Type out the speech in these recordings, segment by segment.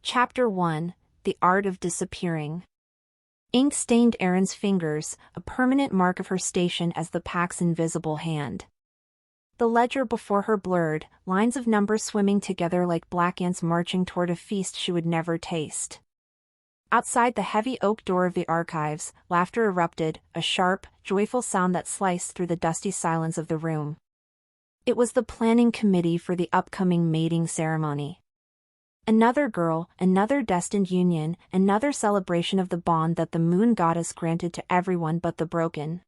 Chapter 1: The Art of Disappearing. Ink stained Aerin's fingers, a permanent mark of her station as the pack's invisible hand. The ledger before her blurred, lines of numbers swimming together like black ants marching toward a feast she would never taste. Outside the heavy oak door of the archives, laughter erupted, a sharp, joyful sound that sliced through the dusty silence of the room. It was the planning committee for the upcoming mating ceremony. Another girl, another destined union, another celebration of the bond that the moon goddess granted to everyone but the broken.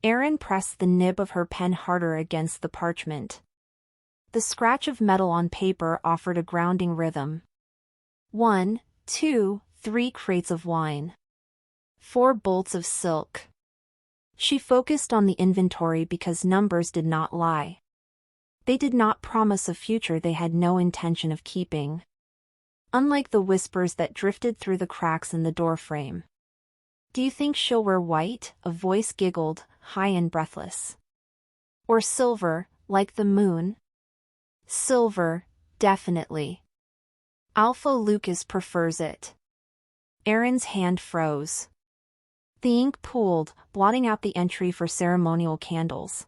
Aerin pressed the nib of her pen harder against the parchment. The scratch of metal on paper offered a grounding rhythm. 1, 2, 3 crates of wine. 4 bolts of silk. She focused on the inventory because numbers did not lie. They did not promise a future they had no intention of keeping. Unlike the whispers that drifted through the cracks in the doorframe. "Do you think she'll wear white?" a voice giggled, high and breathless. "Or silver, like the moon?" "Silver, definitely. Alpha Lucas prefers it." Aerin's hand froze. The ink pooled, blotting out the entry for ceremonial candles.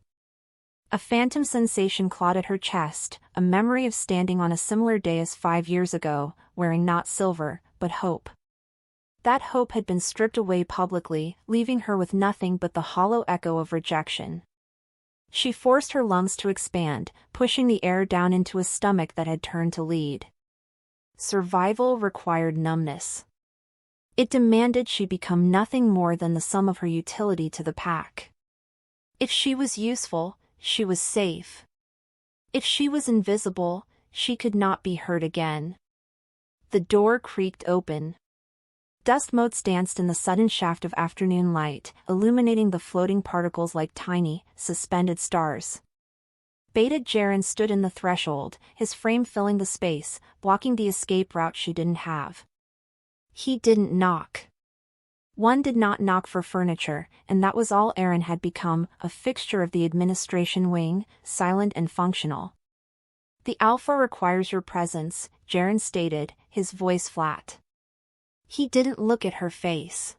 A phantom sensation clawed at her chest, a memory of standing on a similar day as 5 years ago, wearing not silver, but hope. That hope had been stripped away publicly, leaving her with nothing but the hollow echo of rejection. She forced her lungs to expand, pushing the air down into a stomach that had turned to lead. Survival required numbness. It demanded she become nothing more than the sum of her utility to the pack. If she was useful, she was safe. If she was invisible, she could not be heard again. The door creaked open. Dust motes danced in the sudden shaft of afternoon light, illuminating the floating particles like tiny, suspended stars. Beta Jaren stood in the threshold, his frame filling the space, blocking the escape route she didn't have. He didn't knock. One did not knock for furniture, and that was all Aerin had become, a fixture of the administration wing, silent and functional. "The Alpha requires your presence," Jaren stated, his voice flat. He didn't look at her face.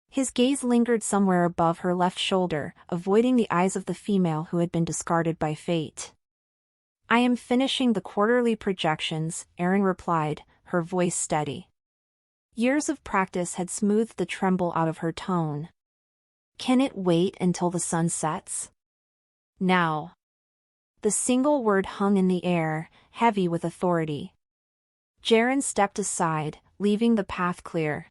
His gaze lingered somewhere above her left shoulder, avoiding the eyes of the female who had been discarded by fate. "I am finishing the quarterly projections," Aerin replied, her voice steady. Years of practice had smoothed the tremble out of her tone. "Can it wait until the sun sets?" "Now." The single word hung in the air, heavy with authority. Jaren stepped aside, leaving the path clear.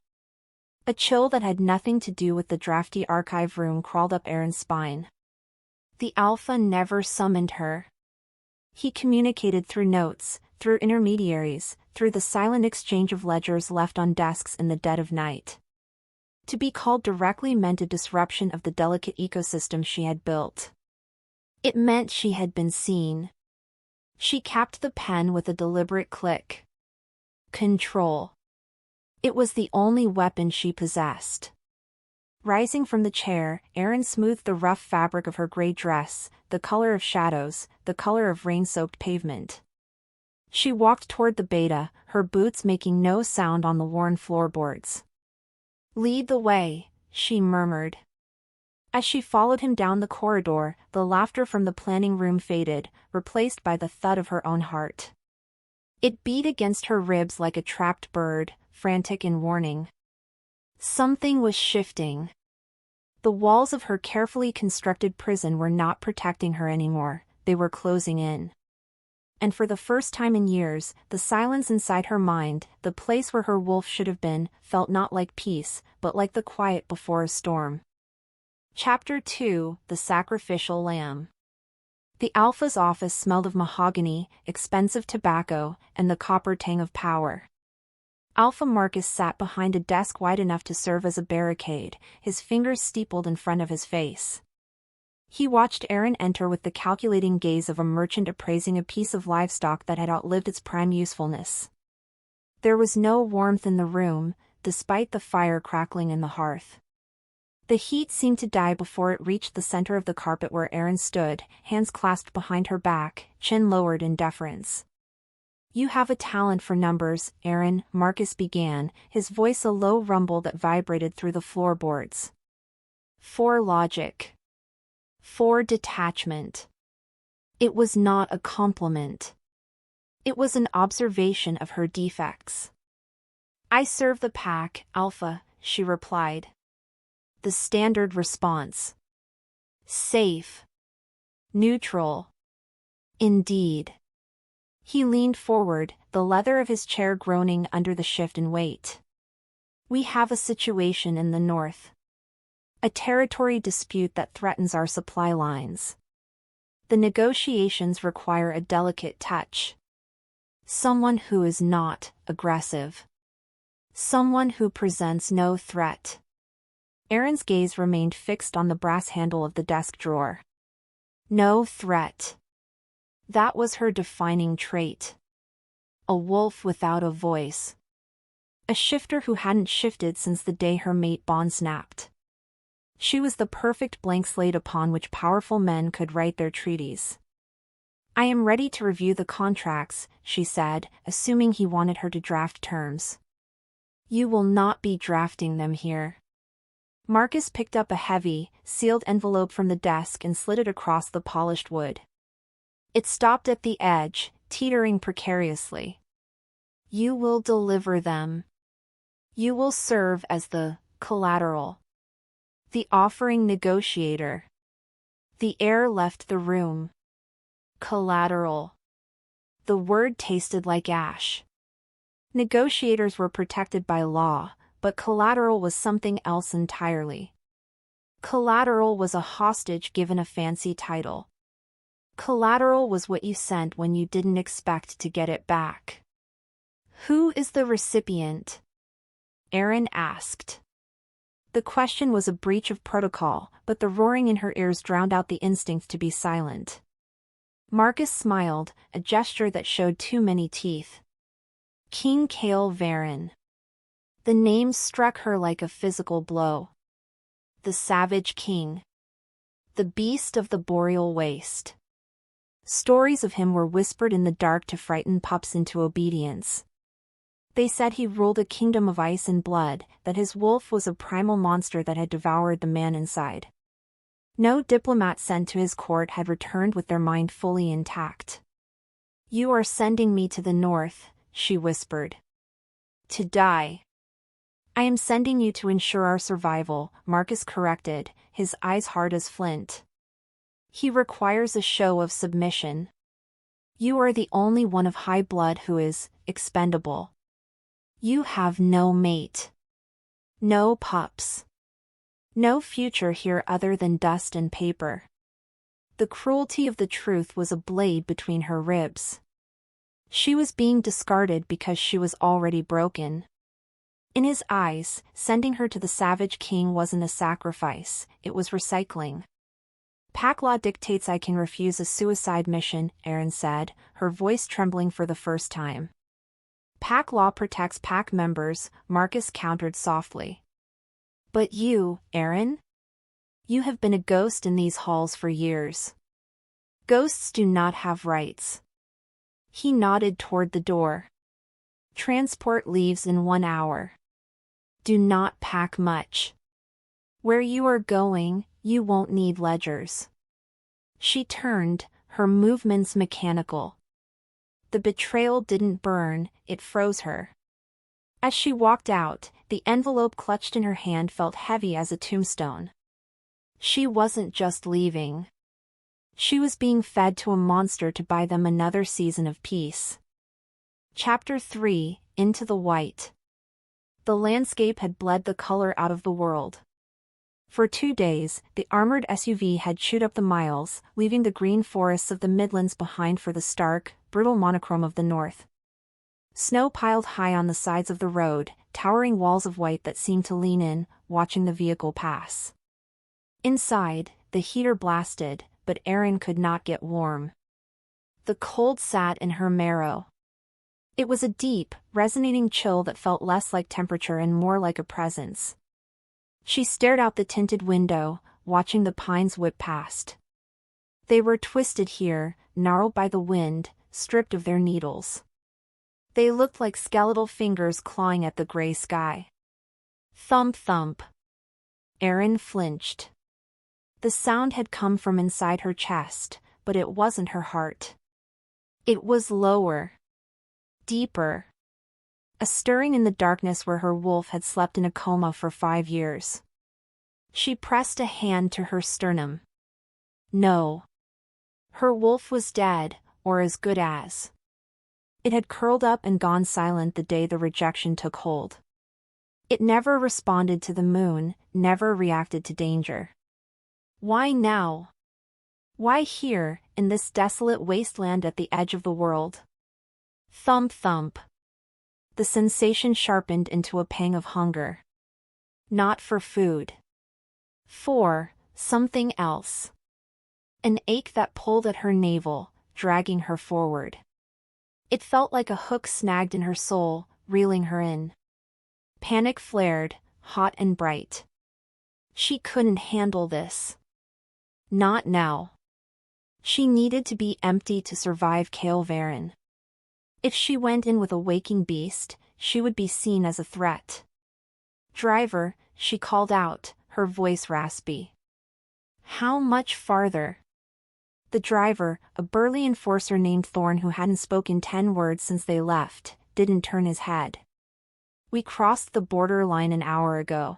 A chill that had nothing to do with the drafty archive room crawled up Aerin's spine. The Alpha never summoned her. He communicated through notes, through intermediaries, through the silent exchange of ledgers left on desks in the dead of night. To be called directly meant a disruption of the delicate ecosystem she had built. It meant she had been seen. She capped the pen with a deliberate click. Control. It was the only weapon she possessed. Rising from the chair, Aerin smoothed the rough fabric of her gray dress, the color of shadows, the color of rain-soaked pavement. She walked toward the Beta, her boots making no sound on the worn floorboards. "Lead the way," she murmured. As she followed him down the corridor, the laughter from the planning room faded, replaced by the thud of her own heart. It beat against her ribs like a trapped bird, frantic in warning. Something was shifting. The walls of her carefully constructed prison were not protecting her anymore, they were closing in. And for the first time in years, the silence inside her mind, the place where her wolf should have been, felt not like peace, but like the quiet before a storm. Chapter 2: The Sacrificial Lamb. The Alpha's office smelled of mahogany, expensive tobacco, and the copper tang of power. Alpha Marcus sat behind a desk wide enough to serve as a barricade, his fingers steepled in front of his face. He watched Aerin enter with the calculating gaze of a merchant appraising a piece of livestock that had outlived its prime usefulness. There was no warmth in the room, despite the fire crackling in the hearth. The heat seemed to die before it reached the center of the carpet where Aerin stood, hands clasped behind her back, chin lowered in deference. You have a talent for numbers, Aerin, Marcus began, his voice a low rumble that vibrated through the floorboards. 4 logic. 4 detachment. It was not a compliment. It was an observation of her defects. I serve the pack, Alpha, she replied. The standard response. Safe. Neutral. Indeed. He leaned forward, the leather of his chair groaning under the shift in weight. We have a situation in the north. A territory dispute that threatens our supply lines. The negotiations require a delicate touch. Someone who is not aggressive. Someone who presents no threat. Aerin's gaze remained fixed on the brass handle of the desk drawer. No threat. That was her defining trait. A wolf without a voice. A shifter who hadn't shifted since the day her mate bond snapped. She was the perfect blank slate upon which powerful men could write their treaties. I am ready to review the contracts, she said, assuming he wanted her to draft terms. You will not be drafting them here. Marcus picked up a heavy, sealed envelope from the desk and slid it across the polished wood. It stopped at the edge, teetering precariously. You will deliver them. You will serve as the collateral. The offering negotiator. The air left the room. Collateral. The word tasted like ash. Negotiators were protected by law, but collateral was something else entirely. Collateral was a hostage given a fancy title. Collateral was what you sent when you didn't expect to get it back. Who is the recipient? Aerin asked. The question was a breach of protocol, but the roaring in her ears drowned out the instinct to be silent. Marcus smiled, a gesture that showed too many teeth. King Kael Varyn. The name struck her like a physical blow. The Savage King. The beast of the Boreal Waste. Stories of him were whispered in the dark to frighten pups into obedience. They said he ruled a kingdom of ice and blood, that his wolf was a primal monster that had devoured the man inside. No diplomat sent to his court had returned with their mind fully intact. You are sending me to the north, she whispered. To die. I am sending you to ensure our survival, Marcus corrected, his eyes hard as flint. He requires a show of submission. You are the only one of high blood who is expendable. You have no mate. No pups. No future here other than dust and paper. The cruelty of the truth was a blade between her ribs. She was being discarded because she was already broken. In his eyes, sending her to the Savage King wasn't a sacrifice, it was recycling. Pack law dictates I can refuse a suicide mission, Aerin said, her voice trembling for the first time. Pack law protects pack members, Marcus countered softly. But you, Aerin? You have been a ghost in these halls for years. Ghosts do not have rights. He nodded toward the door. Transport leaves in 1 hour. Do not pack much. Where you are going, you won't need ledgers. She turned, her movements mechanical. The betrayal didn't burn, it froze her. As she walked out, the envelope clutched in her hand felt heavy as a tombstone. She wasn't just leaving. She was being fed to a monster to buy them another season of peace. Chapter 3, Into the White. The landscape had bled the color out of the world. For 2 days, the armored SUV had chewed up the miles, leaving the green forests of the Midlands behind for the stark, brutal monochrome of the north. Snow piled high on the sides of the road, towering walls of white that seemed to lean in, watching the vehicle pass. Inside, the heater blasted, but Aerin could not get warm. The cold sat in her marrow. It was a deep, resonating chill that felt less like temperature and more like a presence. She stared out the tinted window, watching the pines whip past. They were twisted here, gnarled by the wind, stripped of their needles. They looked like skeletal fingers clawing at the gray sky. Thump thump. Aerin flinched. The sound had come from inside her chest, but it wasn't her heart. It was lower. Deeper. A stirring in the darkness where her wolf had slept in a coma for 5 years. She pressed a hand to her sternum. No. Her wolf was dead, or as good as. It had curled up and gone silent the day the rejection took hold. It never responded to the moon, never reacted to danger. Why now? Why here, in this desolate wasteland at the edge of the world? Thump thump. The sensation sharpened into a pang of hunger. Not for food. For something else. An ache that pulled at her navel, dragging her forward. It felt like a hook snagged in her soul, reeling her in. Panic flared, hot and bright. She couldn't handle this. Not now. She needed to be empty to survive Kael Varyn. If she went in with a waking beast, she would be seen as a threat. Driver, she called out, her voice raspy. How much farther? The driver, a burly enforcer named Thorn who hadn't spoken 10 words since they left, didn't turn his head. We crossed the border line an hour ago.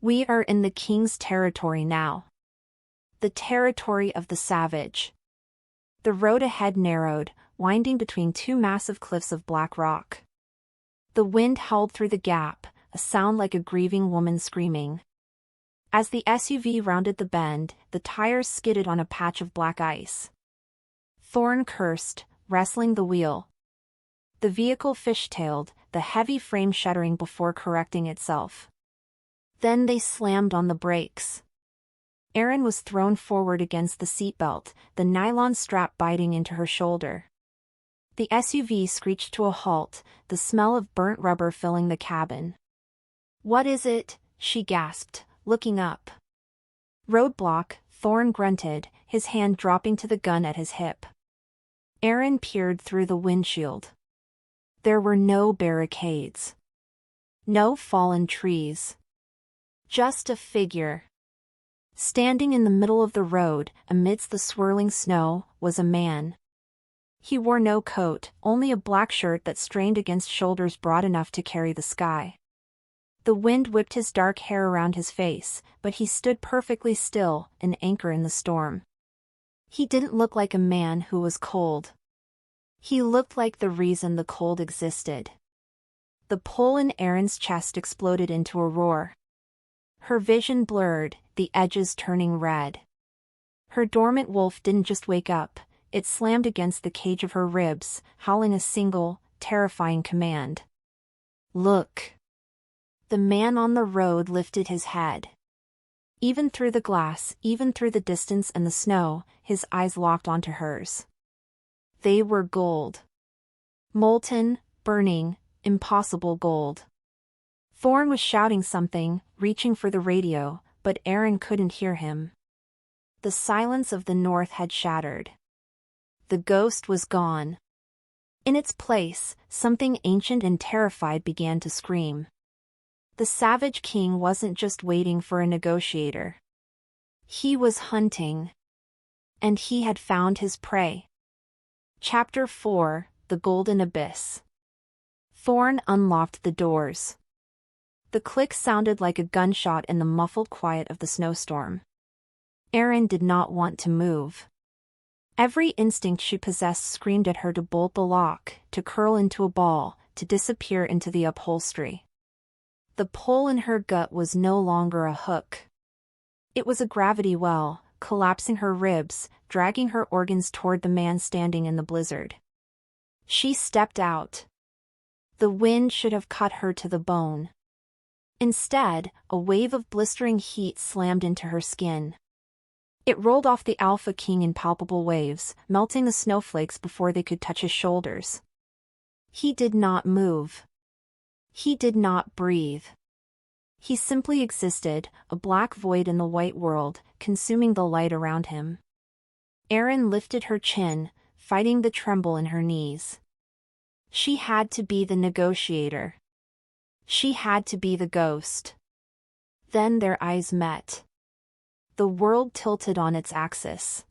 We are in the king's territory now. The territory of the savage. The road ahead narrowed, winding between 2 massive cliffs of black rock. The wind howled through the gap, a sound like a grieving woman screaming. As the SUV rounded the bend, the tires skidded on a patch of black ice. Thorn cursed, wrestling the wheel. The vehicle fishtailed, the heavy frame shuddering before correcting itself. Then they slammed on the brakes. Aerin was thrown forward against the seatbelt, the nylon strap biting into her shoulder. The SUV screeched to a halt, the smell of burnt rubber filling the cabin. What is it? She gasped, looking up. Roadblock, Thorn grunted, his hand dropping to the gun at his hip. Aerin peered through the windshield. There were no barricades. No fallen trees. Just a figure. Standing in the middle of the road, amidst the swirling snow, was a man. He wore no coat, only a black shirt that strained against shoulders broad enough to carry the sky. The wind whipped his dark hair around his face, but he stood perfectly still, an anchor in the storm. He didn't look like a man who was cold. He looked like the reason the cold existed. The pull in Aerin's chest exploded into a roar. Her vision blurred, the edges turning red. Her dormant wolf didn't just wake up, it slammed against the cage of her ribs, howling a single, terrifying command. Look. The man on the road lifted his head. Even through the glass, even through the distance and the snow, his eyes locked onto hers. They were gold. Molten, burning, impossible gold. Thorn was shouting something, reaching for the radio, but Aerin couldn't hear him. The silence of the north had shattered. The ghost was gone. In its place, something ancient and terrified began to scream. The Savage King wasn't just waiting for a negotiator. He was hunting. And he had found his prey. Chapter 4, The Golden Abyss. Thorn unlocked the doors. The click sounded like a gunshot in the muffled quiet of the snowstorm. Aerin did not want to move. Every instinct she possessed screamed at her to bolt the lock, to curl into a ball, to disappear into the upholstery. The pull in her gut was no longer a hook. It was a gravity well, collapsing her ribs, dragging her organs toward the man standing in the blizzard. She stepped out. The wind should have cut her to the bone. Instead, a wave of blistering heat slammed into her skin. It rolled off the Alpha King in palpable waves, melting the snowflakes before they could touch his shoulders. He did not move. He did not breathe. He simply existed, a black void in the white world, consuming the light around him. Aerin lifted her chin, fighting the tremble in her knees. She had to be the negotiator. She had to be the ghost. Then their eyes met. The world tilted on its axis.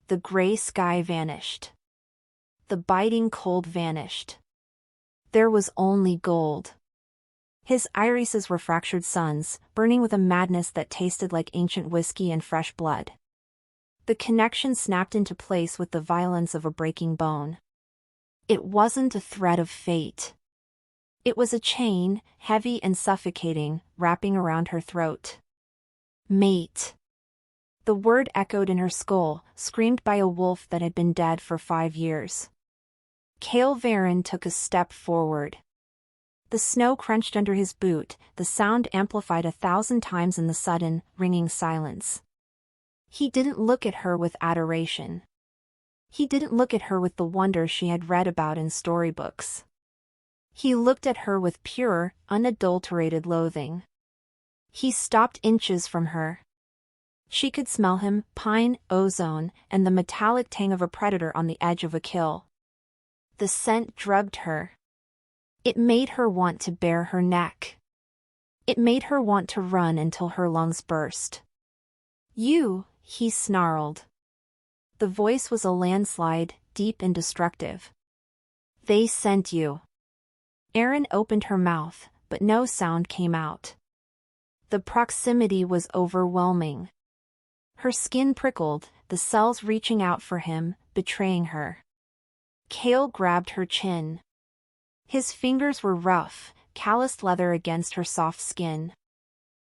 The gray sky vanished. The biting cold vanished. There was only gold. His irises were fractured suns, burning with a madness that tasted like ancient whiskey and fresh blood. The connection snapped into place with the violence of a breaking bone. It wasn't a thread of fate. It was a chain, heavy and suffocating, wrapping around her throat. Mate. The word echoed in her skull, screamed by a wolf that had been dead for 5 years. Kael Varyn took a step forward. The snow crunched under his boot, the sound amplified 1,000 times in the sudden, ringing silence. He didn't look at her with adoration. He didn't look at her with the wonder she had read about in storybooks. He looked at her with pure, unadulterated loathing. He stopped inches from her. She could smell him, pine, ozone, and the metallic tang of a predator on the edge of a kill. The scent drugged her. It made her want to bare her neck. It made her want to run until her lungs burst. "You," he snarled. The voice was a landslide, deep and destructive. "They sent you." Aerin opened her mouth, but no sound came out. The proximity was overwhelming. Her skin prickled, the cells reaching out for him, betraying her. Kael grabbed her chin. His fingers were rough, calloused leather against her soft skin.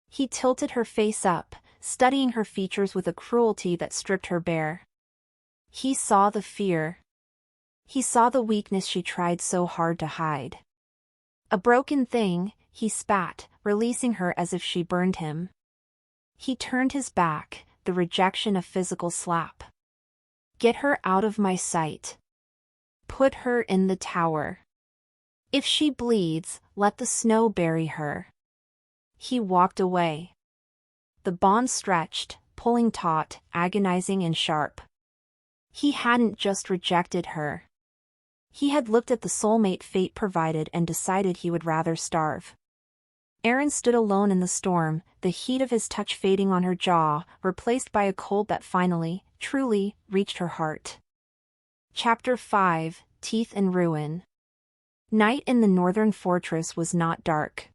He tilted her face up, studying her features with a cruelty that stripped her bare. He saw the fear. He saw the weakness she tried so hard to hide. "A broken thing," he spat, releasing her as if she burned him. He turned his back, the rejection a physical slap. "Get her out of my sight. Put her in the tower. If she bleeds, let the snow bury her." He walked away. The bond stretched, pulling taut, agonizing and sharp. He hadn't just rejected her. He had looked at the soulmate fate provided and decided he would rather starve. Aerin stood alone in the storm, the heat of his touch fading on her jaw, replaced by a cold that finally, truly, reached her heart. Chapter 5, Teeth and Ruin. Night in the northern fortress was not dark.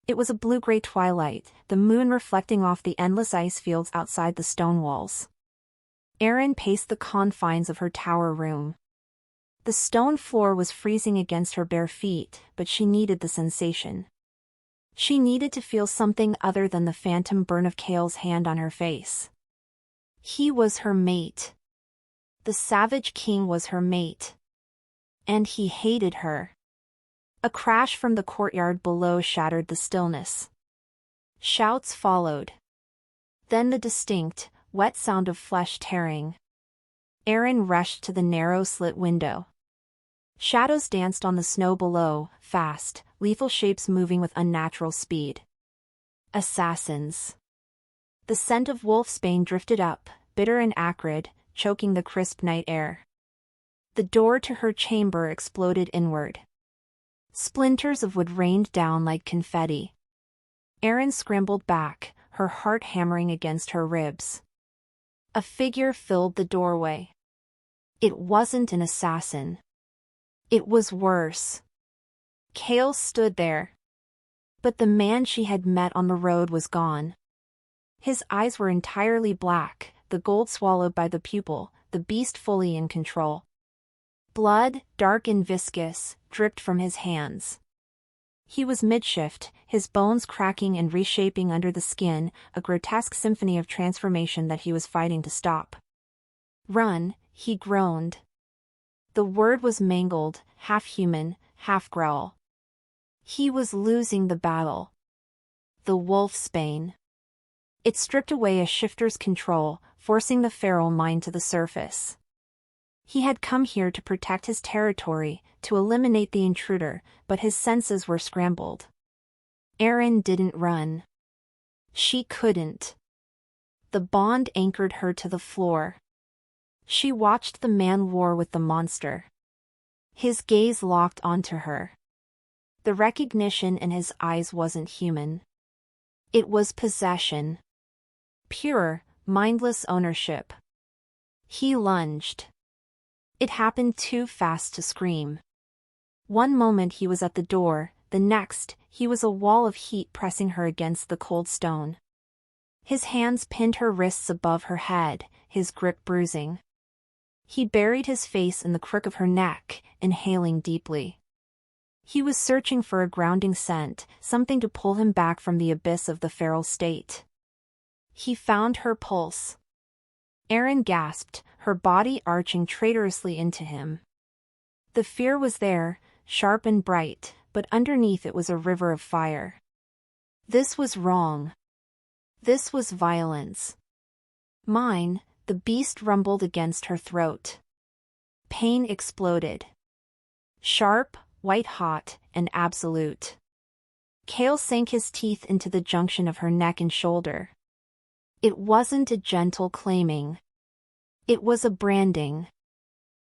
It was a blue-gray twilight, the moon reflecting off the endless ice fields outside the stone walls. Aerin paced the confines of her tower room. The stone floor was freezing against her bare feet, but she needed the sensation. She needed to feel something other than the phantom burn of Kael's hand on her face. He was her mate. The Savage King was her mate. And he hated her. A crash from the courtyard below shattered the stillness. Shouts followed. Then the distinct, wet sound of flesh tearing. Aerin rushed to the narrow slit window. Shadows danced on the snow below, fast, lethal shapes moving with unnatural speed. Assassins. The scent of wolfsbane drifted up, bitter and acrid, choking the crisp night air. The door to her chamber exploded inward. Splinters of wood rained down like confetti. Aerin scrambled back, her heart hammering against her ribs. A figure filled the doorway. It wasn't an assassin. It was worse. Kael stood there. But the man she had met on the road was gone. His eyes were entirely black, the gold swallowed by the pupil, the beast fully in control. Blood, dark and viscous, dripped from his hands. He was midshift, his bones cracking and reshaping under the skin, a grotesque symphony of transformation that he was fighting to stop. "Run," he groaned. The word was mangled, half human, half growl. He was losing the battle. The wolfsbane. It stripped away a shifter's control, forcing the feral mind to the surface. He had come here to protect his territory, to eliminate the intruder, but his senses were scrambled. Aerin didn't run. She couldn't. The bond anchored her to the floor. She watched the man war with the monster. His gaze locked onto her. The recognition in his eyes wasn't human. It was possession. Pure, mindless ownership. He lunged. It happened too fast to scream. One moment he was at the door, the next, he was a wall of heat pressing her against the cold stone. His hands pinned her wrists above her head, his grip bruising. He buried his face in the crook of her neck, inhaling deeply. He was searching for a grounding scent, something to pull him back from the abyss of the feral state. He found her pulse. Aerin gasped, her body arching traitorously into him. The fear was there, sharp and bright, but underneath it was a river of fire. This was wrong. This was violence. Mine, the beast rumbled against her throat. Pain exploded. Sharp, white-hot, and absolute. Kael sank his teeth into the junction of her neck and shoulder. It wasn't a gentle claiming. It was a branding.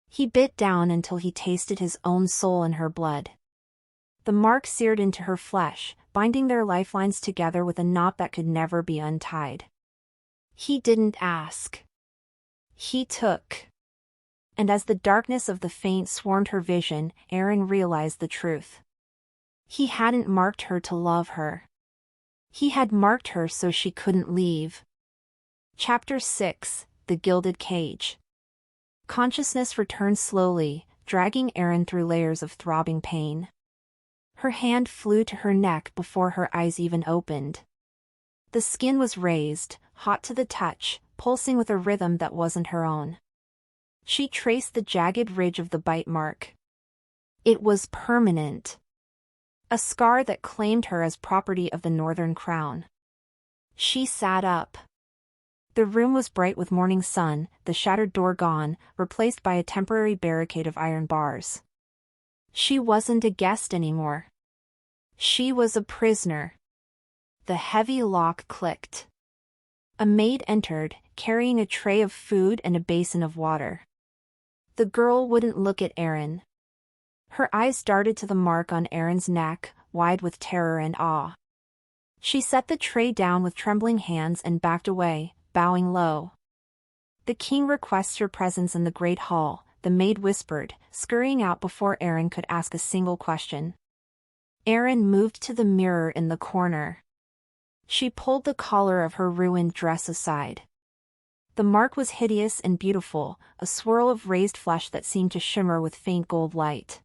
He bit down until he tasted his own soul in her blood. The mark seared into her flesh, binding their lifelines together with a knot that could never be untied. He didn't ask. He took. And as the darkness of the faint swarmed her vision, Aerin realized the truth. He hadn't marked her to love her. He had marked her so she couldn't leave. Chapter 6: The Gilded Cage. Consciousness returned slowly, dragging Aerin through layers of throbbing pain. Her hand flew to her neck before her eyes even opened. The skin was raised, hot to the touch, pulsing with a rhythm that wasn't her own. She traced the jagged ridge of the bite mark. It was permanent. A scar that claimed her as property of the Northern Crown. She sat up. The room was bright with morning sun, the shattered door gone, replaced by a temporary barricade of iron bars. She wasn't a guest anymore. She was a prisoner. The heavy lock clicked. A maid entered, carrying a tray of food and a basin of water. The girl wouldn't look at Aerin. Her eyes darted to the mark on Aerin's neck, wide with terror and awe. She set the tray down with trembling hands and backed away, bowing low. "The king requests your presence in the great hall," the maid whispered, scurrying out before Aerin could ask a single question. Aerin moved to the mirror in the corner. She pulled the collar of her ruined dress aside. The mark was hideous and beautiful, a swirl of raised flesh that seemed to shimmer with faint gold light.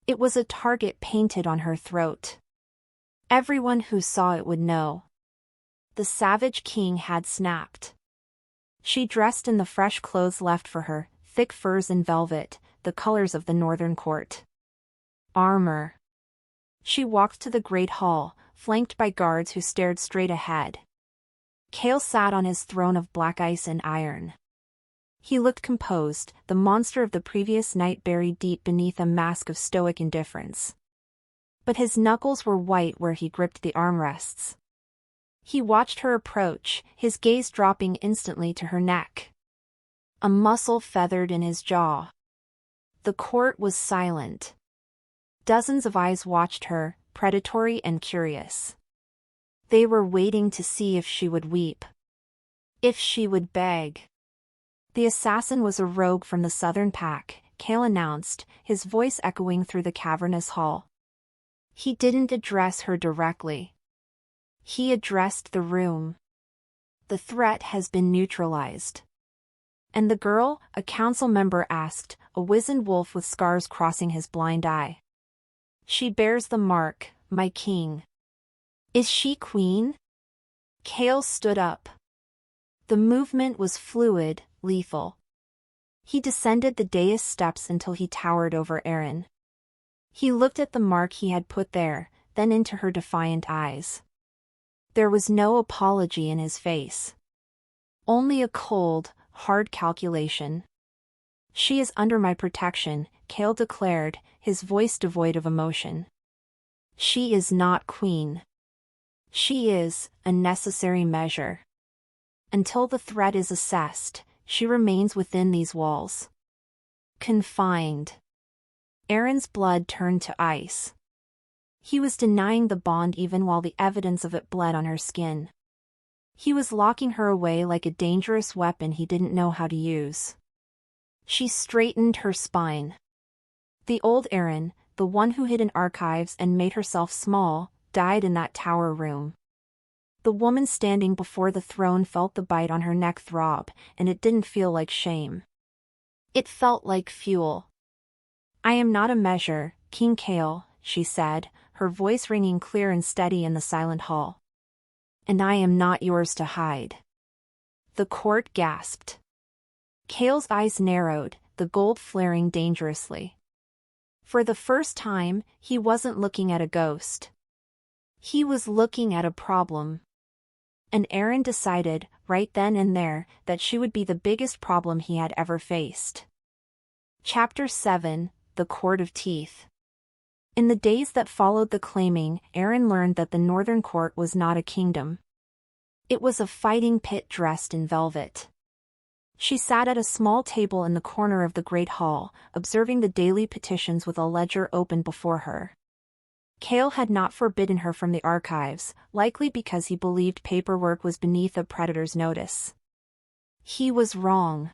It was a target painted on her throat. Everyone who saw it would know. The Savage King had snapped. She dressed in the fresh clothes left for her, thick furs and velvet, the colors of the Northern Court. Armor. She walked to the great hall, flanked by guards who stared straight ahead. Kael sat on his throne of black ice and iron. He looked composed, the monster of the previous night buried deep beneath a mask of stoic indifference. But his knuckles were white where he gripped the armrests. He watched her approach, his gaze dropping instantly to her neck. A muscle feathered in his jaw. The court was silent. Dozens of eyes watched her, predatory and curious. They were waiting to see if she would weep. If she would beg. The assassin was a rogue from the southern pack, Kael announced, his voice echoing through the cavernous hall. He didn't address her directly. He addressed the room. The threat has been neutralized. And the girl, a council member asked, a wizened wolf with scars crossing his blind eye. She bears the mark, my king. Is she queen? Kael stood up. The movement was fluid, lethal. He descended the dais steps until he towered over Aerin. He looked at the mark he had put there, then into her defiant eyes. There was no apology in his face. Only a cold, hard calculation. She is under my protection, Kael declared, his voice devoid of emotion. She is not queen. She is a necessary measure. Until the threat is assessed, she remains within these walls. Confined. Aerin's blood turned to ice. He was denying the bond even while the evidence of it bled on her skin. He was locking her away like a dangerous weapon he didn't know how to use. She straightened her spine. The old Aerin, the one who hid in archives and made herself small, died in that tower room. The woman standing before the throne felt the bite on her neck throb, and it didn't feel like shame. It felt like fuel. "I am not a measure, King Kael," she said, her voice ringing clear and steady in the silent hall. "And I am not yours to hide." The court gasped. Kael's eyes narrowed, the gold flaring dangerously. For the first time, he wasn't looking at a ghost. He was looking at a problem. And Aerin decided, right then and there, that she would be the biggest problem he had ever faced. Chapter 7: The Court of Teeth. In the days that followed the claiming, Aerin learned that the Northern Court was not a kingdom. It was a fighting pit dressed in velvet. She sat at a small table in the corner of the Great Hall, observing the daily petitions with a ledger open before her. Kael had not forbidden her from the archives, likely because he believed paperwork was beneath a predator's notice. He was wrong.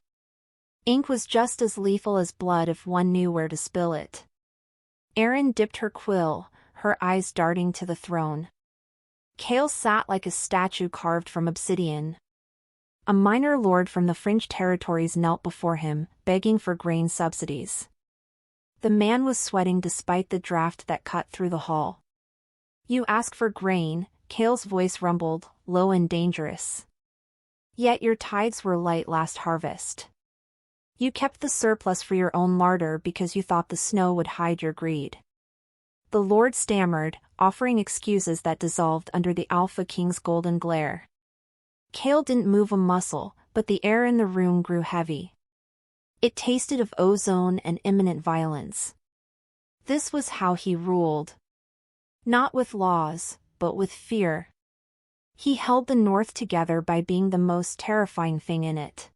Ink was just as lethal as blood if one knew where to spill it. Aerin dipped her quill, her eyes darting to the throne. Kael sat like a statue carved from obsidian. A minor lord from the fringe territories knelt before him, begging for grain subsidies. The man was sweating despite the draft that cut through the hall. "You ask for grain," Kael's voice rumbled, low and dangerous. "Yet your tithes were light last harvest. You kept the surplus for your own larder because you thought the snow would hide your greed." The lord stammered, offering excuses that dissolved under the Alpha King's golden glare. Kael didn't move a muscle, but the air in the room grew heavy. It tasted of ozone and imminent violence. This was how he ruled. Not with laws, but with fear. He held the North together by being the most terrifying thing in it.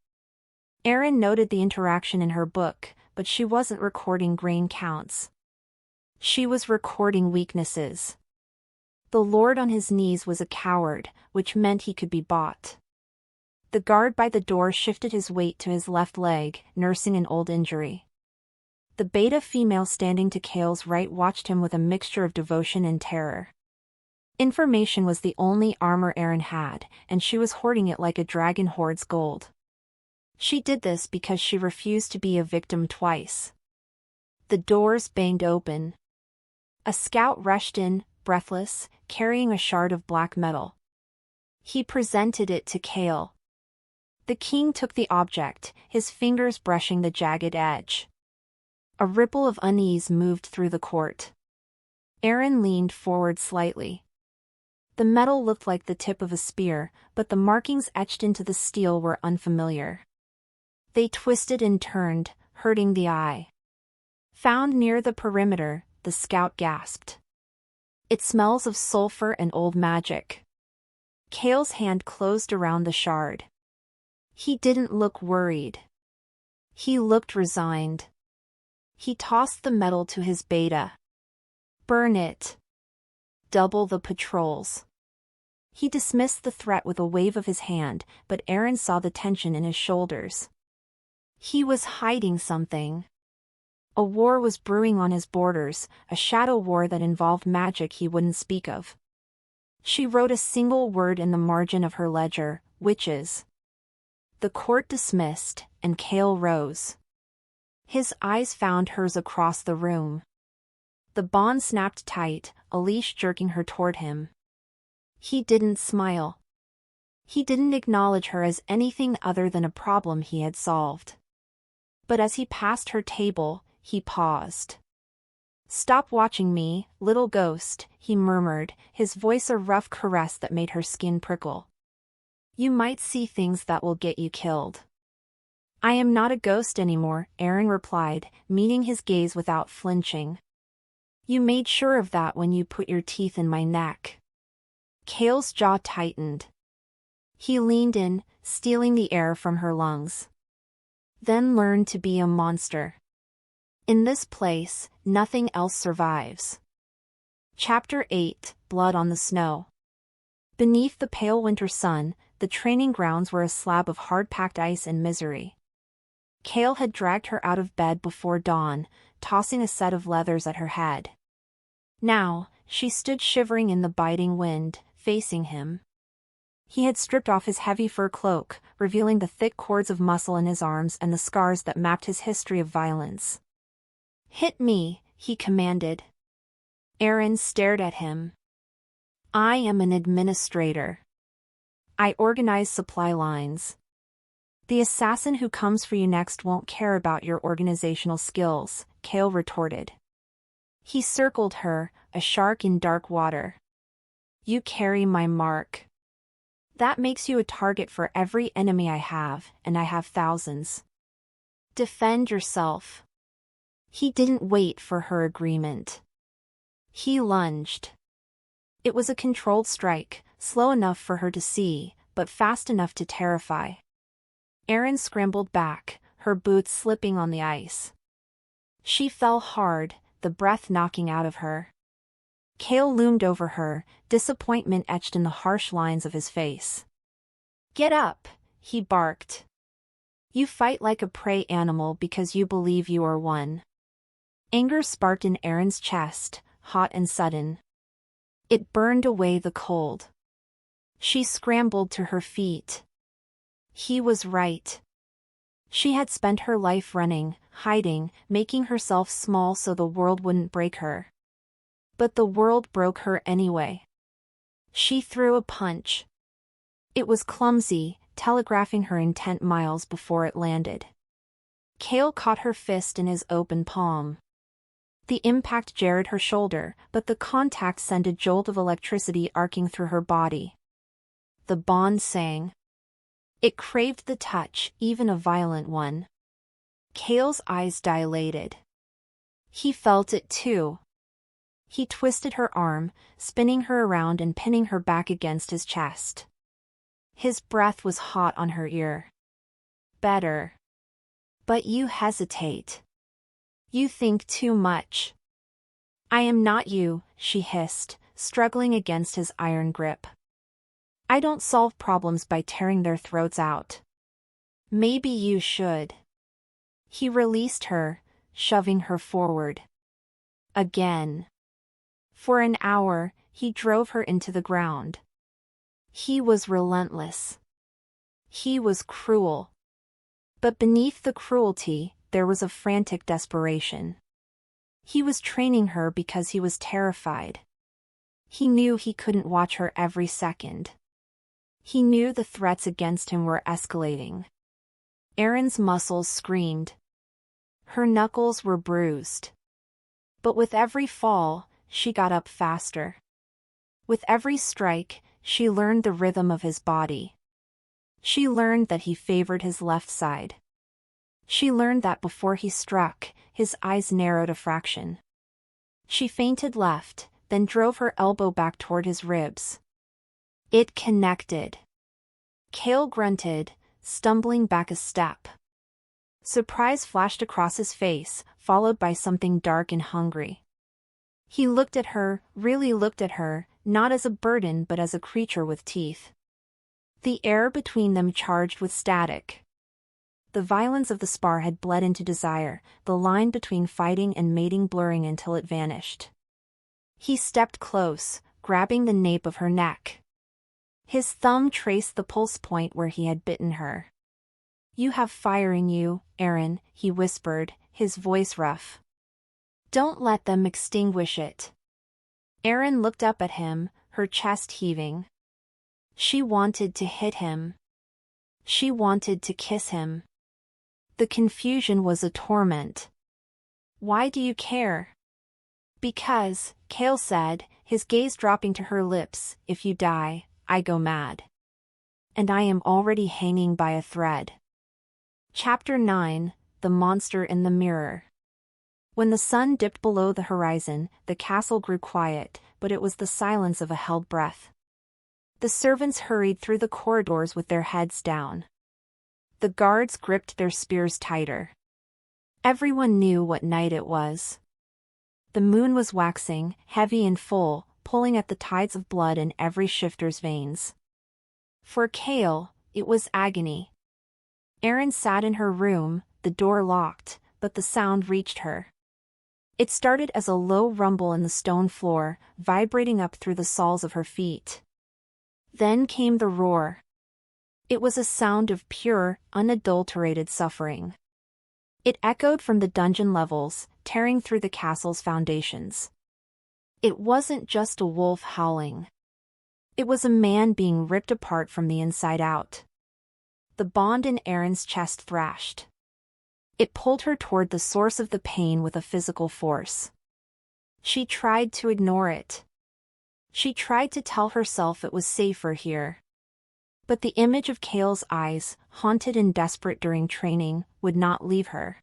Aerin noted the interaction in her book, but she wasn't recording grain counts. She was recording weaknesses. The lord on his knees was a coward, which meant he could be bought. The guard by the door shifted his weight to his left leg, nursing an old injury. The beta female standing to Kael's right watched him with a mixture of devotion and terror. Information was the only armor Aerin had, and she was hoarding it like a dragon hoards gold. She did this because she refused to be a victim twice. The doors banged open. A scout rushed in, breathless, carrying a shard of black metal. He presented it to Kael. The king took the object, his fingers brushing the jagged edge. A ripple of unease moved through the court. Aerin leaned forward slightly. The metal looked like the tip of a spear, but the markings etched into the steel were unfamiliar. They twisted and turned, hurting the eye. "Found near the perimeter," the scout gasped. "It smells of sulfur and old magic." Kael's hand closed around the shard. He didn't look worried. He looked resigned. He tossed the metal to his beta. "Burn it. Double the patrols." He dismissed the threat with a wave of his hand, but Aerin saw the tension in his shoulders. He was hiding something. A war was brewing on his borders, a shadow war that involved magic he wouldn't speak of. She wrote a single word in the margin of her ledger: witches. The court dismissed, and Kael rose. His eyes found hers across the room. The bond snapped tight, a leash jerking her toward him. He didn't smile. He didn't acknowledge her as anything other than a problem he had solved. But as he passed her table, he paused. "Stop watching me, little ghost," he murmured, his voice a rough caress that made her skin prickle. "You might see things that will get you killed." "I am not a ghost anymore," Aerin replied, meeting his gaze without flinching. "You made sure of that when you put your teeth in my neck." Kael's jaw tightened. He leaned in, stealing the air from her lungs. "Then learn to be a monster. In this place, nothing else survives. Chapter 8, Blood on the Snow. Beneath the pale winter sun, the training grounds were a slab of hard-packed ice and misery. Kael had dragged her out of bed before dawn, tossing a set of leathers at her head. Now, she stood shivering in the biting wind, facing him. He had stripped off his heavy fur cloak, revealing the thick cords of muscle in his arms and the scars that mapped his history of violence. "Hit me," he commanded. Aerin stared at him. "I am an administrator. I organize supply lines. The assassin who comes for you next won't care about your organizational skills," Kael retorted. He circled her, a shark in dark water. "You carry my mark. That makes you a target for every enemy I have, and I have thousands. Defend yourself." He didn't wait for her agreement. He lunged. It was a controlled strike, slow enough for her to see, but fast enough to terrify. Aerin scrambled back, her boots slipping on the ice. She fell hard, the breath knocking out of her. Kael loomed over her, disappointment etched in the harsh lines of his face. "Get up," he barked. "You fight like a prey animal because you believe you are one." Anger sparked in Aerin's chest, hot and sudden. It burned away the cold. She scrambled to her feet. He was right. She had spent her life running, hiding, making herself small so the world wouldn't break her. But the world broke her anyway. She threw a punch. It was clumsy, telegraphing her intent miles before it landed. Kael caught her fist in his open palm. The impact jarred her shoulder, but the contact sent a jolt of electricity arcing through her body. The bond sang. It craved the touch, even a violent one. Kael's eyes dilated. He felt it too. He twisted her arm, spinning her around and pinning her back against his chest. His breath was hot on her ear. "Better. But you hesitate. You think too much." "I am not you," she hissed, struggling against his iron grip. "I don't solve problems by tearing their throats out." "Maybe you should." He released her, shoving her forward. Again. For an hour, he drove her into the ground. He was relentless. He was cruel. But beneath the cruelty, there was a frantic desperation. He was training her because he was terrified. He knew he couldn't watch her every second. He knew the threats against him were escalating. Aerin's muscles screamed. Her knuckles were bruised. But with every fall, she got up faster. With every strike, she learned the rhythm of his body. She learned that he favored his left side. She learned that before he struck, his eyes narrowed a fraction. She feinted left, then drove her elbow back toward his ribs. It connected. Kael grunted, stumbling back a step. Surprise flashed across his face, followed by something dark and hungry. He looked at her, really looked at her, not as a burden but as a creature with teeth. The air between them charged with static. The violence of the spar had bled into desire, the line between fighting and mating blurring until it vanished. He stepped close, grabbing the nape of her neck. His thumb traced the pulse point where he had bitten her. "You have fire in you, Aerin," he whispered, his voice rough. "Don't let them extinguish it." Aerin looked up at him, her chest heaving. She wanted to hit him. She wanted to kiss him. The confusion was a torment. "Why do you care?" "Because," Kael said, his gaze dropping to her lips, "if you die, I go mad. And I am already hanging by a thread." Chapter 9, The Monster in the Mirror. When the sun dipped below the horizon, the castle grew quiet, but it was the silence of a held breath. The servants hurried through the corridors with their heads down. The guards gripped their spears tighter. Everyone knew what night it was. The moon was waxing, heavy and full, pulling at the tides of blood in every shifter's veins. For Kael, it was agony. Aerin sat in her room, the door locked, but the sound reached her. It started as a low rumble in the stone floor, vibrating up through the soles of her feet. Then came the roar. It was a sound of pure, unadulterated suffering. It echoed from the dungeon levels, tearing through the castle's foundations. It wasn't just a wolf howling. It was a man being ripped apart from the inside out. The bond in Aerin's chest thrashed. It pulled her toward the source of the pain with a physical force. She tried to ignore it. She tried to tell herself it was safer here. But the image of Kael's eyes, haunted and desperate during training, would not leave her.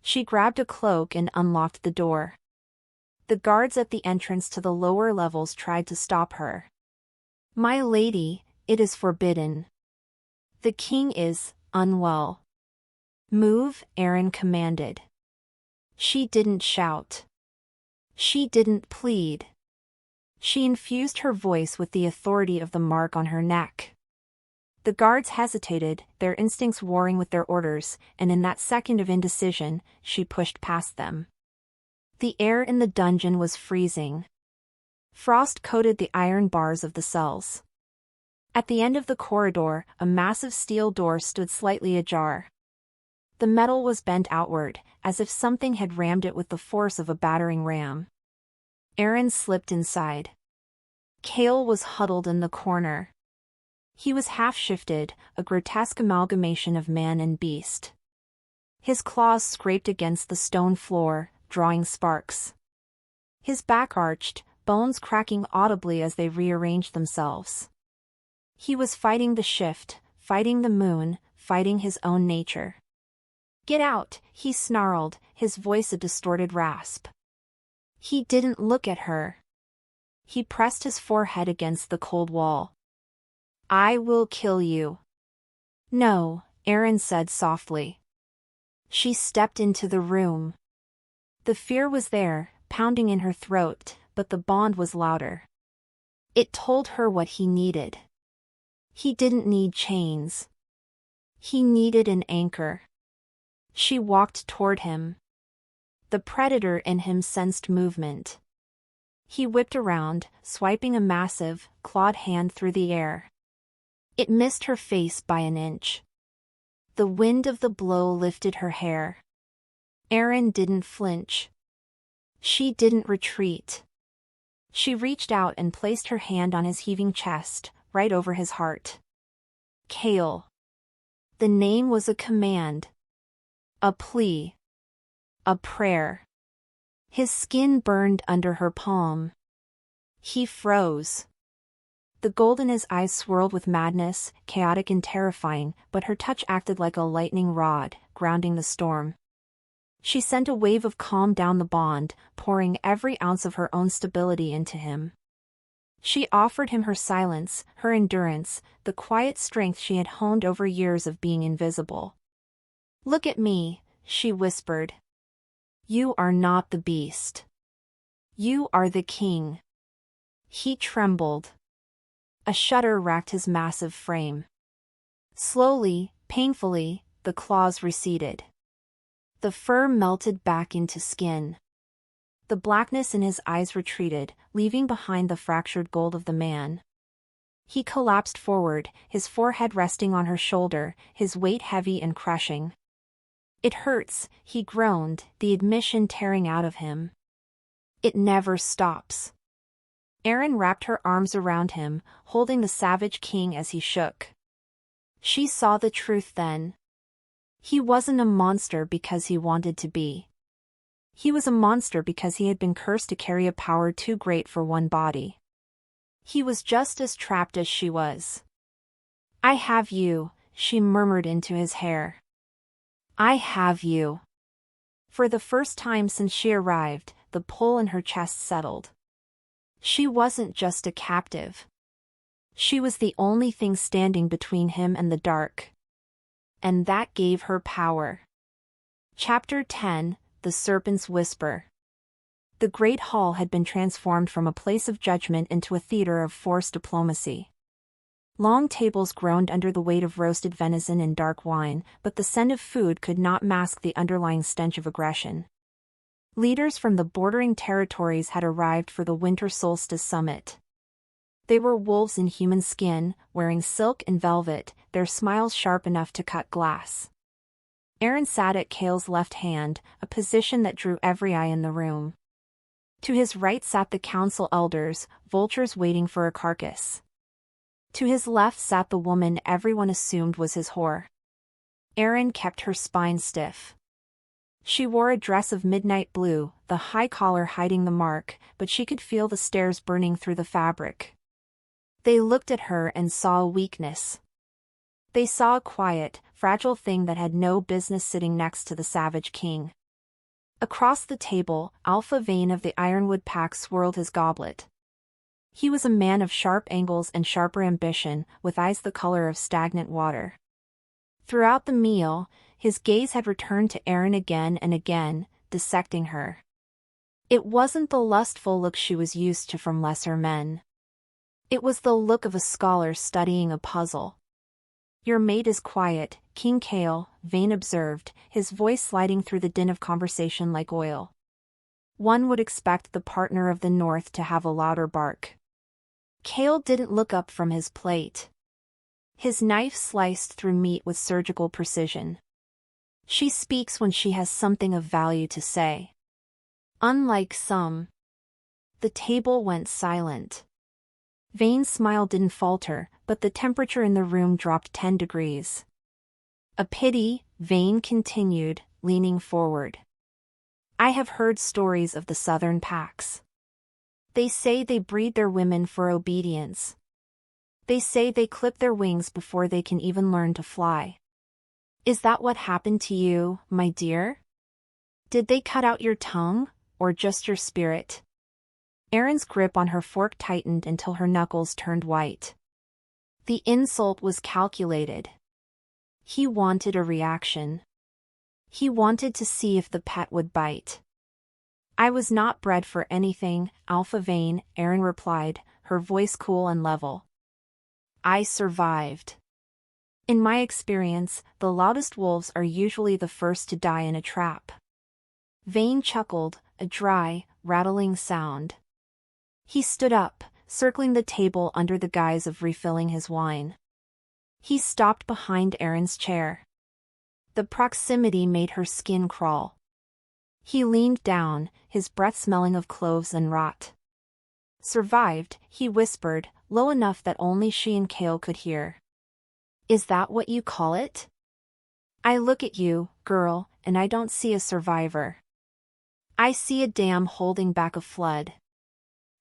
She grabbed a cloak and unlocked the door. The guards at the entrance to the lower levels tried to stop her. "My lady, it is forbidden. The king is unwell." "Move," Aerin commanded. She didn't shout. She didn't plead. She infused her voice with the authority of the mark on her neck. The guards hesitated, their instincts warring with their orders, and in that second of indecision, she pushed past them. The air in the dungeon was freezing. Frost coated the iron bars of the cells. At the end of the corridor, a massive steel door stood slightly ajar. The metal was bent outward, as if something had rammed it with the force of a battering ram. Aerin slipped inside. Kael was huddled in the corner. He was half-shifted, a grotesque amalgamation of man and beast. His claws scraped against the stone floor, drawing sparks. His back arched, bones cracking audibly as they rearranged themselves. He was fighting the shift, fighting the moon, fighting his own nature. "Get out," he snarled, his voice a distorted rasp. He didn't look at her. He pressed his forehead against the cold wall. "I will kill you." "No," Aerin said softly. She stepped into the room. The fear was there, pounding in her throat, but the bond was louder. It told her what he needed. He didn't need chains. He needed an anchor. She walked toward him. The predator in him sensed movement. He whipped around, swiping a massive, clawed hand through the air. It missed her face by an inch. The wind of the blow lifted her hair. Aerin didn't flinch. She didn't retreat. She reached out and placed her hand on his heaving chest, right over his heart. Kael. The name was a command. A plea. A prayer. His skin burned under her palm. He froze. The gold in his eyes swirled with madness, chaotic and terrifying, but her touch acted like a lightning rod, grounding the storm. She sent a wave of calm down the bond, pouring every ounce of her own stability into him. She offered him her silence, her endurance, the quiet strength she had honed over years of being invisible. "Look at me," she whispered. "You are not the beast. You are the king." He trembled. A shudder racked his massive frame. Slowly, painfully, the claws receded. The fur melted back into skin. The blackness in his eyes retreated, leaving behind the fractured gold of the man. He collapsed forward, his forehead resting on her shoulder, his weight heavy and crushing. "It hurts," he groaned, the admission tearing out of him. "It never stops." Aerin wrapped her arms around him, holding the Savage King as he shook. She saw the truth then. He wasn't a monster because he wanted to be. He was a monster because he had been cursed to carry a power too great for one body. He was just as trapped as she was. "I have you," she murmured into his hair. "I have you." For the first time since she arrived, the pull in her chest settled. She wasn't just a captive. She was the only thing standing between him and the dark. And that gave her power. Chapter 10, The Serpent's Whisper. The great hall had been transformed from a place of judgment into a theater of forced diplomacy. Long tables groaned under the weight of roasted venison and dark wine, but the scent of food could not mask the underlying stench of aggression. Leaders from the bordering territories had arrived for the winter solstice summit. They were wolves in human skin, wearing silk and velvet, their smiles sharp enough to cut glass. Aerin sat at Kael's left hand, a position that drew every eye in the room. To his right sat the council elders, vultures waiting for a carcass. To his left sat the woman everyone assumed was his whore. Aerin kept her spine stiff. She wore a dress of midnight blue, the high collar hiding the mark, but she could feel the stares burning through the fabric. They looked at her and saw a weakness. They saw a quiet, fragile thing that had no business sitting next to the Savage King. Across the table, Alpha Vayn of the Ironwood Pack swirled his goblet. He was a man of sharp angles and sharper ambition, with eyes the color of stagnant water. Throughout the meal, his gaze had returned to Aerin again and again, dissecting her. It wasn't the lustful look she was used to from lesser men. It was the look of a scholar studying a puzzle. "Your mate is quiet, King Kael," Vayn observed, his voice sliding through the din of conversation like oil. One would expect the partner of the north to have a louder bark. Kael didn't look up from his plate. His knife sliced through meat with surgical precision. "She speaks when she has something of value to say. Unlike some." The table went silent. Vayn's smile didn't falter, but the temperature in the room dropped 10 degrees. "A pity," Vayn continued, leaning forward. "I have heard stories of the southern packs. They say they breed their women for obedience. They say they clip their wings before they can even learn to fly. Is that what happened to you, my dear? Did they cut out your tongue, or just your spirit?" Aerin's grip on her fork tightened until her knuckles turned white. The insult was calculated. He wanted a reaction. He wanted to see if the pet would bite. "I was not bred for anything, Alpha Vayn," Aerin replied, her voice cool and level. "I survived. In my experience, the loudest wolves are usually the first to die in a trap." Vayn chuckled, a dry, rattling sound. He stood up, circling the table under the guise of refilling his wine. He stopped behind Aerin's chair. The proximity made her skin crawl. He leaned down, his breath smelling of cloves and rot. "Survived," he whispered, low enough that only she and Kael could hear. "Is that what you call it? I look at you, girl, and I don't see a survivor. I see a dam holding back a flood."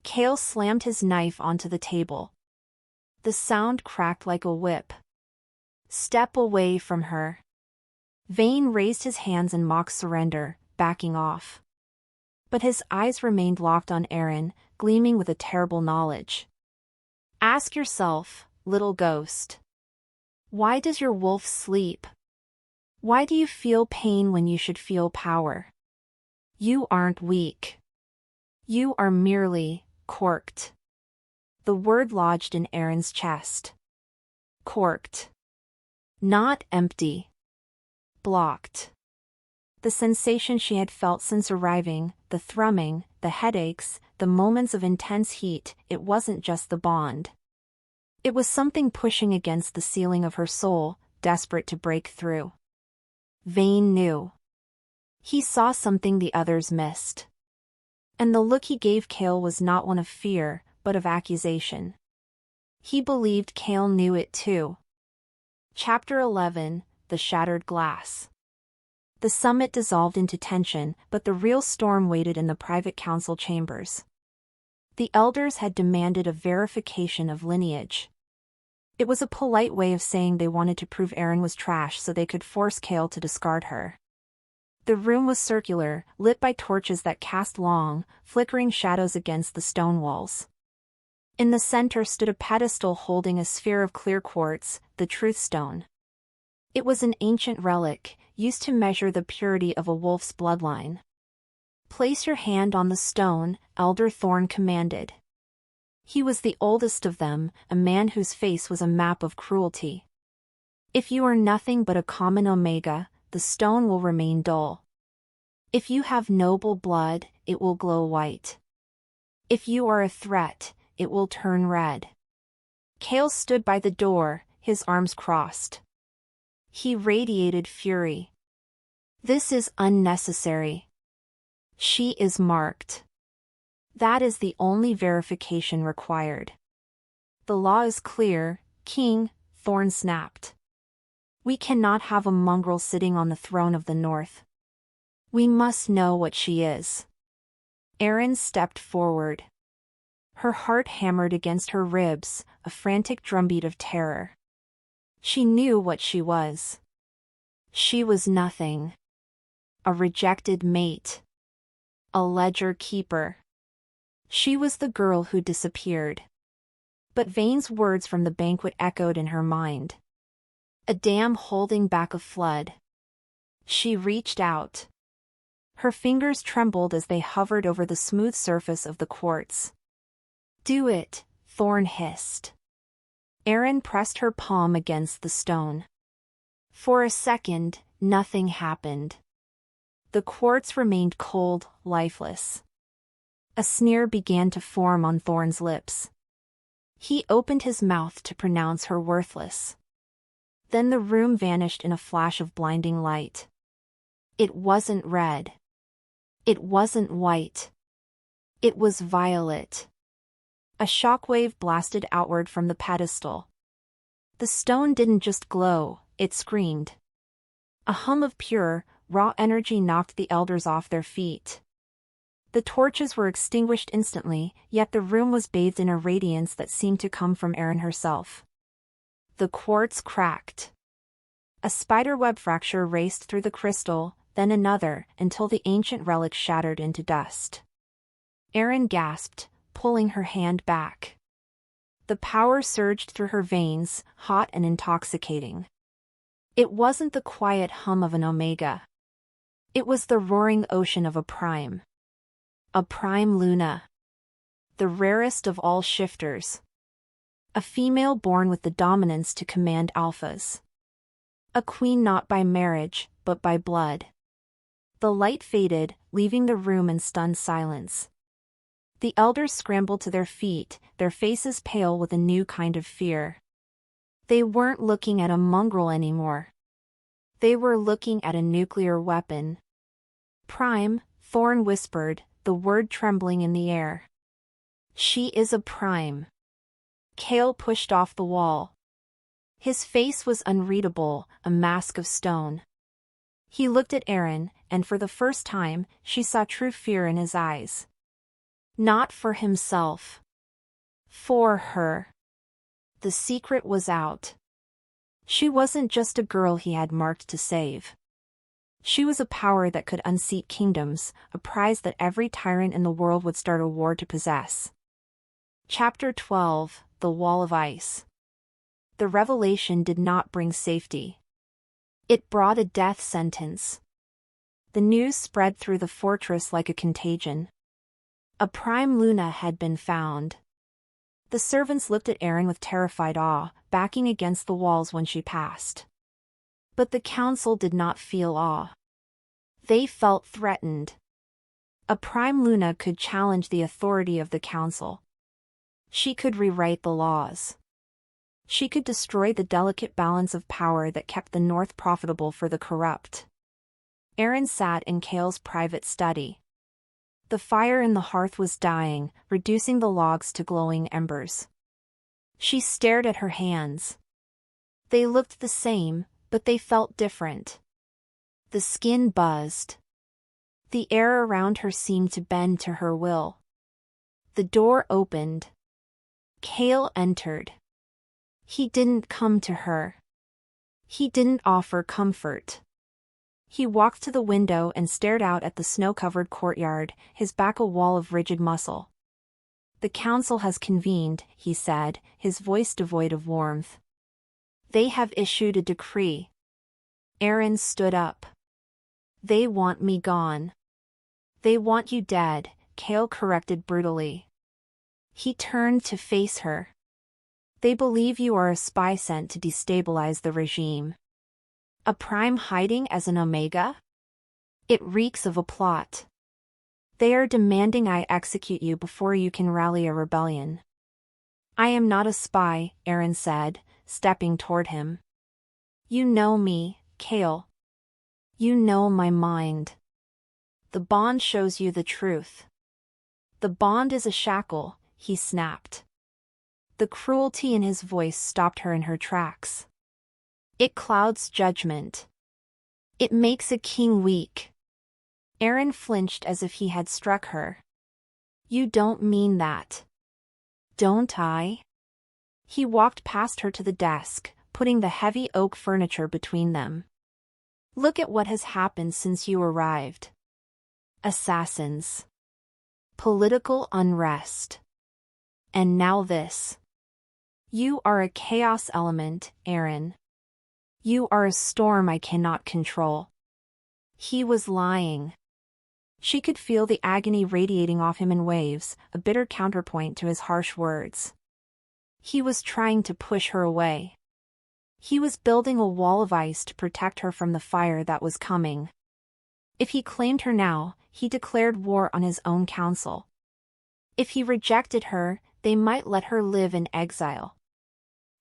Kael slammed his knife onto the table. The sound cracked like a whip. "Step away from her." Vayn raised his hands in mock surrender, backing off. But his eyes remained locked on Aerin, gleaming with a terrible knowledge. "Ask yourself, little ghost. Why does your wolf sleep? Why do you feel pain when you should feel power? You aren't weak. You are merely corked." The word lodged in Aerin's chest. Corked. Not empty. Blocked. The sensation she had felt since arriving, the thrumming, the headaches, the moments of intense heat, it wasn't just the bond. It was something pushing against the ceiling of her soul, desperate to break through. Vayn knew. He saw something the others missed. And the look he gave Kael was not one of fear, but of accusation. He believed Kael knew it too. Chapter 11, The Shattered Glass. The summit dissolved into tension, but the real storm waited in the private council chambers. The elders had demanded a verification of lineage. It was a polite way of saying they wanted to prove Aerin was trash so they could force Kael to discard her. The room was circular, lit by torches that cast long, flickering shadows against the stone walls. In the center stood a pedestal holding a sphere of clear quartz, the Truth Stone. It was an ancient relic, used to measure the purity of a wolf's bloodline. Place your hand on the stone, Elder Thorn commanded. He was the oldest of them, a man whose face was a map of cruelty. If you are nothing but a common omega, the stone will remain dull. If you have noble blood, it will glow white. If you are a threat, it will turn red. Kael stood by the door, his arms crossed. He radiated fury. This is unnecessary. She is marked. That is the only verification required. The law is clear, King, Thorn snapped. We cannot have a mongrel sitting on the throne of the North. We must know what she is. Aerin stepped forward. Her heart hammered against her ribs, a frantic drumbeat of terror. She knew what she was. She was nothing. A rejected mate. A ledger keeper. She was the girl who disappeared. But Vane's words from the banquet echoed in her mind. A dam holding back a flood. She reached out. Her fingers trembled as they hovered over the smooth surface of the quartz. Do it, Thorn hissed. Aerin pressed her palm against the stone. For a second, nothing happened. The quartz remained cold, lifeless. A sneer began to form on Thorn's lips. He opened his mouth to pronounce her worthless. Then the room vanished in a flash of blinding light. It wasn't red. It wasn't white. It was violet. A shockwave blasted outward from the pedestal. The stone didn't just glow, it screamed. A hum of pure, raw energy knocked the elders off their feet. The torches were extinguished instantly, yet the room was bathed in a radiance that seemed to come from Aerin herself. The quartz cracked. A spiderweb fracture raced through the crystal, then another, until the ancient relic shattered into dust. Aerin gasped, pulling her hand back. The power surged through her veins, hot and intoxicating. It wasn't the quiet hum of an omega. It was the roaring ocean of a prime. A prime Luna. The rarest of all shifters. A female born with the dominance to command alphas. A queen not by marriage, but by blood. The light faded, leaving the room in stunned silence. The elders scrambled to their feet, their faces pale with a new kind of fear. They weren't looking at a mongrel anymore. They were looking at a nuclear weapon. Prime, Thorn whispered, the word trembling in the air. She is a prime. Kael pushed off the wall. His face was unreadable, a mask of stone. He looked at Aerin, and for the first time, she saw true fear in his eyes. Not for himself. For her. The secret was out. She wasn't just a girl he had marked to save. She was a power that could unseat kingdoms, a prize that every tyrant in the world would start a war to possess. Chapter 12, The Wall of Ice. The revelation did not bring safety. It brought a death sentence. The news spread through the fortress like a contagion. A prime Luna had been found. The servants looked at Aerin with terrified awe, backing against the walls when she passed. But the council did not feel awe. They felt threatened. A prime Luna could challenge the authority of the council. She could rewrite the laws. She could destroy the delicate balance of power that kept the North profitable for the corrupt. Aerin sat in Kael's private study. The fire in the hearth was dying, reducing the logs to glowing embers. She stared at her hands. They looked the same, but they felt different. The skin buzzed. The air around her seemed to bend to her will. The door opened. Kael entered. He didn't come to her. He didn't offer comfort. He walked to the window and stared out at the snow-covered courtyard, his back a wall of rigid muscle. The council has convened, he said, his voice devoid of warmth. They have issued a decree. Aerin stood up. They want me gone. They want you dead, Kael corrected brutally. He turned to face her. They believe you are a spy sent to destabilize the regime. A prime hiding as an Omega? It reeks of a plot. They are demanding I execute you before you can rally a rebellion. I am not a spy, Aerin said, stepping toward him. You know me, Kael. You know my mind. The bond shows you the truth. The bond is a shackle, he snapped. The cruelty in his voice stopped her in her tracks. It clouds judgment. It makes a king weak. Aerin flinched as if he had struck her. You don't mean that. Don't I? He walked past her to the desk, putting the heavy oak furniture between them. Look at what has happened since you arrived. Assassins. Political unrest. And now this. You are a chaos element, Aerin. You are a storm I cannot control. He was lying. She could feel the agony radiating off him in waves, a bitter counterpoint to his harsh words. He was trying to push her away. He was building a wall of ice to protect her from the fire that was coming. If he claimed her now, he declared war on his own council. If he rejected her, they might let her live in exile.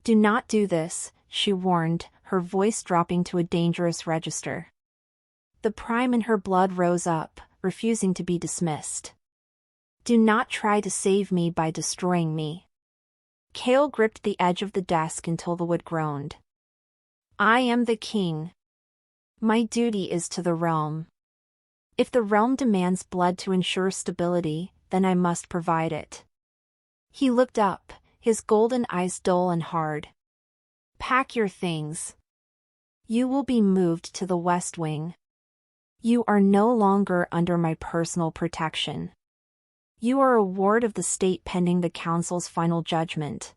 Do not do this, she warned, her voice dropping to a dangerous register. The prime in her blood rose up, refusing to be dismissed. Do not try to save me by destroying me. Kael gripped the edge of the desk until the wood groaned. I am the king. My duty is to the realm. If the realm demands blood to ensure stability, then I must provide it. He looked up, his golden eyes dull and hard. Pack your things. You will be moved to the West Wing. You are no longer under my personal protection. You are a ward of the state pending the council's final judgment.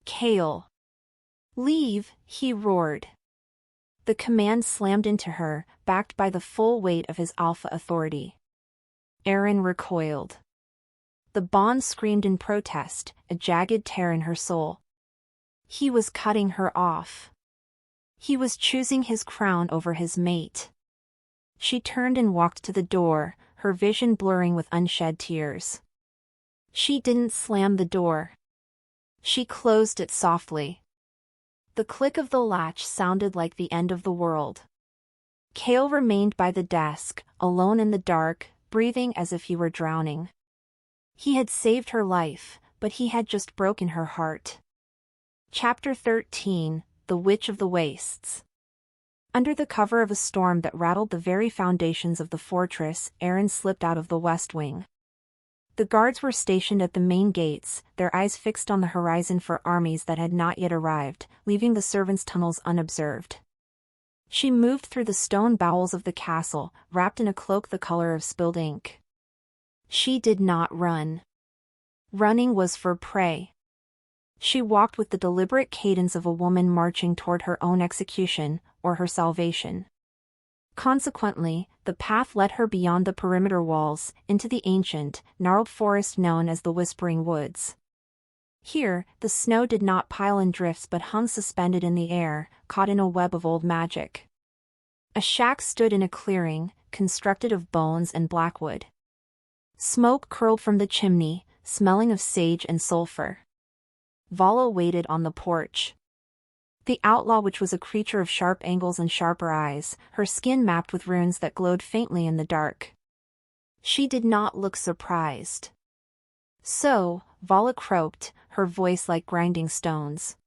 Kael. Leave, he roared. The command slammed into her, backed by the full weight of his alpha authority. Aerin recoiled. The bond screamed in protest, a jagged tear in her soul. He was cutting her off. He was choosing his crown over his mate. She turned and walked to the door, her vision blurring with unshed tears. She didn't slam the door. She closed it softly. The click of the latch sounded like the end of the world. Kael remained by the desk, alone in the dark, breathing as if he were drowning. He had saved her life, but he had just broken her heart. Chapter 13, The Witch of the Wastes. Under the cover of a storm that rattled the very foundations of the fortress, Aerin slipped out of the West Wing. The guards were stationed at the main gates, their eyes fixed on the horizon for armies that had not yet arrived, leaving the servants' tunnels unobserved. She moved through the stone bowels of the castle, wrapped in a cloak the color of spilled ink. She did not run. Running was for prey. She walked with the deliberate cadence of a woman marching toward her own execution, or her salvation. Consequently, the path led her beyond the perimeter walls, into the ancient, gnarled forest known as the Whispering Woods. Here, the snow did not pile in drifts but hung suspended in the air, caught in a web of old magic. A shack stood in a clearing, constructed of bones and blackwood. Smoke curled from the chimney, smelling of sage and sulfur. Vala waited on the porch. The outlaw, which was a creature of sharp angles and sharper eyes, her skin mapped with runes that glowed faintly in the dark. She did not look surprised. So, Vala croaked, her voice like grinding stones.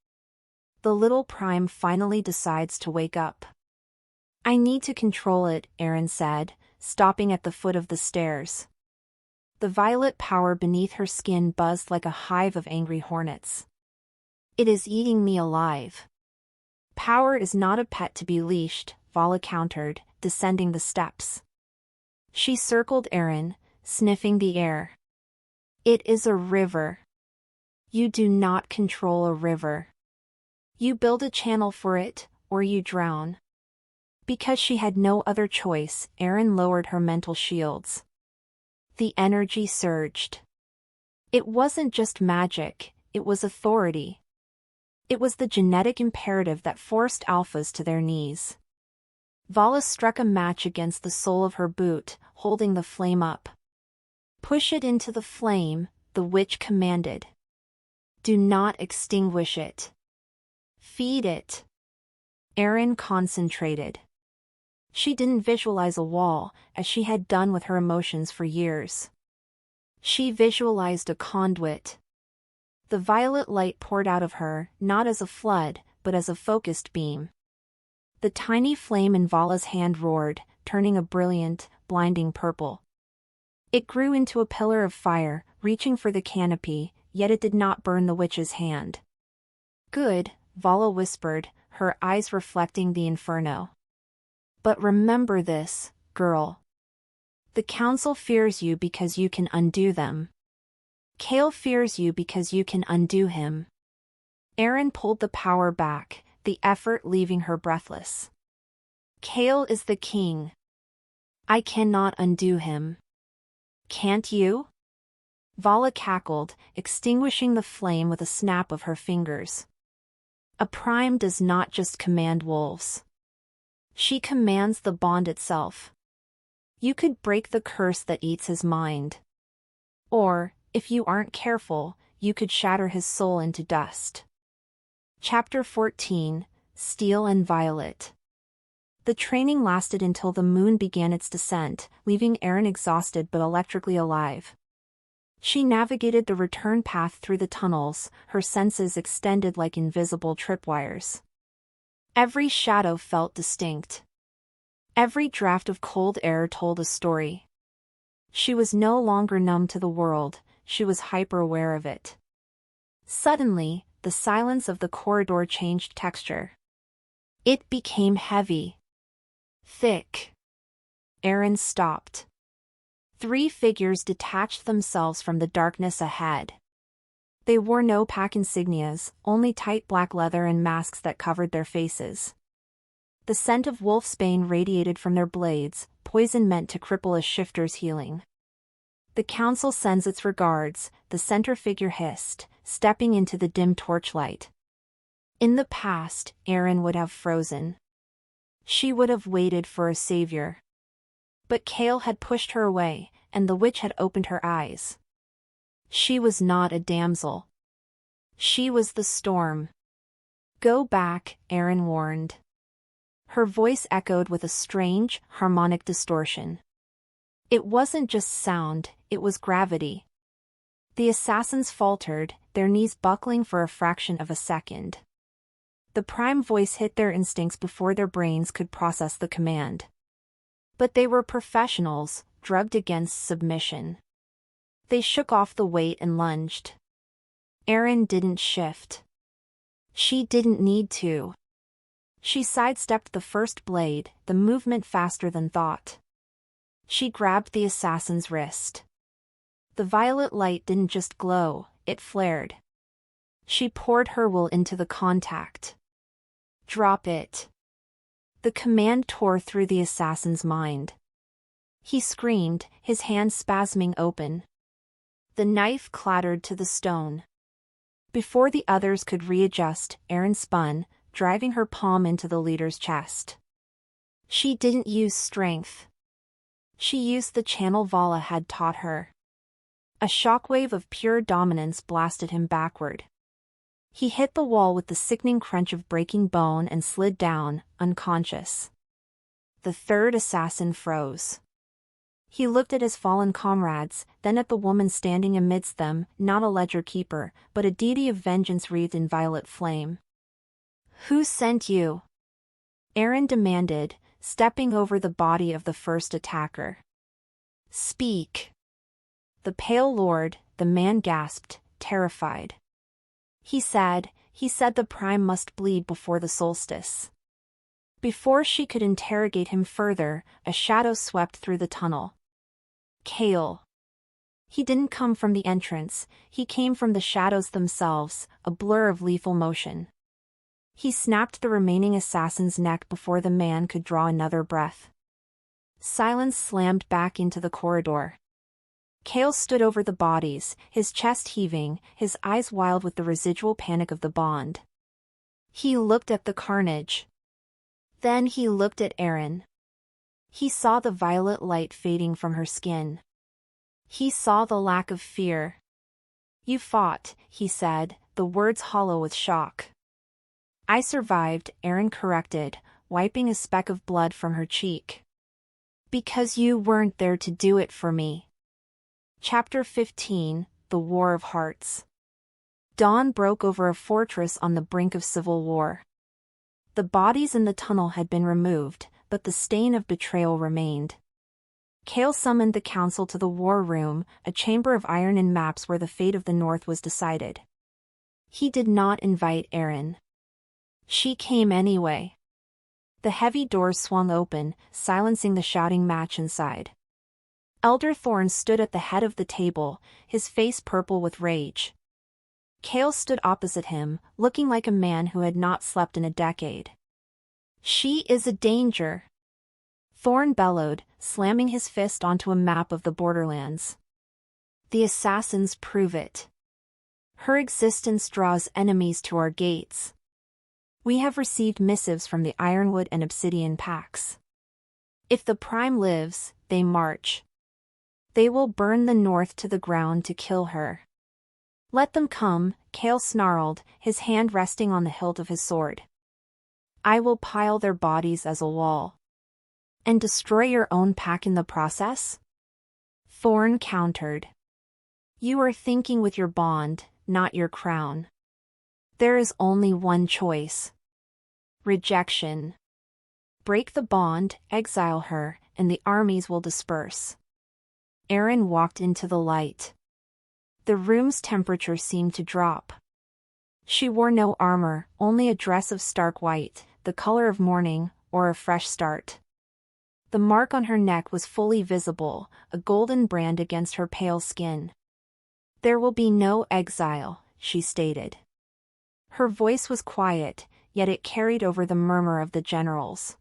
The little prime finally decides to wake up. I need to control it, Aerin said, stopping at the foot of the stairs. The violet power beneath her skin buzzed like a hive of angry hornets. It is eating me alive. Power is not a pet to be leashed, Vala countered, descending the steps. She circled Aerin, sniffing the air. It is a river. You do not control a river. You build a channel for it, or you drown. Because she had no other choice, Aerin lowered her mental shields. The energy surged. It wasn't just magic, it was authority. It was the genetic imperative that forced alphas to their knees. Vala struck a match against the sole of her boot, holding the flame up. "Push it into the flame," the witch commanded. "Do not extinguish it. Feed it." Aerin concentrated. She didn't visualize a wall, as she had done with her emotions for years. She visualized a conduit. The violet light poured out of her, not as a flood, but as a focused beam. The tiny flame in Vala's hand roared, turning a brilliant, blinding purple. It grew into a pillar of fire, reaching for the canopy, yet it did not burn the witch's hand. "Good," Vala whispered, her eyes reflecting the inferno. "But remember this, girl. The Council fears you because you can undo them. Kael fears you because you can undo him." Aerin pulled the power back, the effort leaving her breathless. "Kael is the king. I cannot undo him. Can't you?" Vala cackled, extinguishing the flame with a snap of her fingers. "A prime does not just command wolves. She commands the bond itself. You could break the curse that eats his mind. Or, if you aren't careful, you could shatter his soul into dust." Chapter 14, Steel and Violet. The training lasted until the moon began its descent, leaving Aerin exhausted but electrically alive. She navigated the return path through the tunnels, her senses extended like invisible tripwires. Every shadow felt distinct. Every draft of cold air told a story. She was no longer numb to the world, she was hyper-aware of it. Suddenly, the silence of the corridor changed texture. It became heavy. Thick. Aerin stopped. 3 figures detached themselves from the darkness ahead. They wore no pack insignias, only tight black leather and masks that covered their faces. The scent of wolfsbane radiated from their blades, poison meant to cripple a shifter's healing. "The Council sends its regards," the center figure hissed, stepping into the dim torchlight. In the past, Aerin would have frozen. She would have waited for a savior. But Kael had pushed her away, and the witch had opened her eyes. She was not a damsel. She was the storm. "Go back," Aerin warned. Her voice echoed with a strange, harmonic distortion. It wasn't just sound, it was gravity. The assassins faltered, their knees buckling for a fraction of a second. The prime voice hit their instincts before their brains could process the command. But they were professionals, drugged against submission. They shook off the weight and lunged. Aerin didn't shift. She didn't need to. She sidestepped the first blade, the movement faster than thought. She grabbed the assassin's wrist. The violet light didn't just glow, it flared. She poured her will into the contact. "Drop it." The command tore through the assassin's mind. He screamed, his hand spasming open. The knife clattered to the stone. Before the others could readjust, Aerin spun, driving her palm into the leader's chest. She didn't use strength. She used the channel Vala had taught her. A shockwave of pure dominance blasted him backward. He hit the wall with the sickening crunch of breaking bone and slid down, unconscious. The third assassin froze. He looked at his fallen comrades, then at the woman standing amidst them, not a ledger keeper, but a deity of vengeance wreathed in violet flame. "Who sent you?" Aerin demanded, stepping over the body of the first attacker. "Speak." "The Pale Lord," the man gasped, terrified. He said the Prime must bleed before the solstice." Before she could interrogate him further, a shadow swept through the tunnel. Kael. He didn't come from the entrance, he came from the shadows themselves, a blur of lethal motion. He snapped the remaining assassin's neck before the man could draw another breath. Silence slammed back into the corridor. Kael stood over the bodies, his chest heaving, his eyes wild with the residual panic of the bond. He looked at the carnage. Then he looked at Aerin. He saw the violet light fading from her skin. He saw the lack of fear. "You fought," he said, the words hollow with shock. "I survived," Aerin corrected, wiping a speck of blood from her cheek. "Because you weren't there to do it for me." Chapter 15, The War of Hearts. Dawn broke over a fortress on the brink of civil war. The bodies in the tunnel had been removed, but the stain of betrayal remained. Kael summoned the council to the war room, a chamber of iron and maps where the fate of the North was decided. He did not invite Aerin. She came anyway. The heavy doors swung open, silencing the shouting match inside. Elder Thorn stood at the head of the table, his face purple with rage. Kael stood opposite him, looking like a man who had not slept in a decade. "She is a danger," Thorn bellowed, slamming his fist onto a map of the borderlands. "The assassins prove it. Her existence draws enemies to our gates. We have received missives from the Ironwood and Obsidian packs. If the Prime lives, they march. They will burn the North to the ground to kill her." "Let them come," Kael snarled, his hand resting on the hilt of his sword. "I will pile their bodies as a wall." "And destroy your own pack in the process?" Thorn countered. "You are thinking with your bond, not your crown. There is only one choice. Rejection. Break the bond, exile her, and the armies will disperse." Aerin walked into the light. The room's temperature seemed to drop. She wore no armor, only a dress of stark white, the color of morning, or a fresh start. The mark on her neck was fully visible, a golden brand against her pale skin. "There will be no exile," she stated. Her voice was quiet, yet it carried over the murmur of the generals.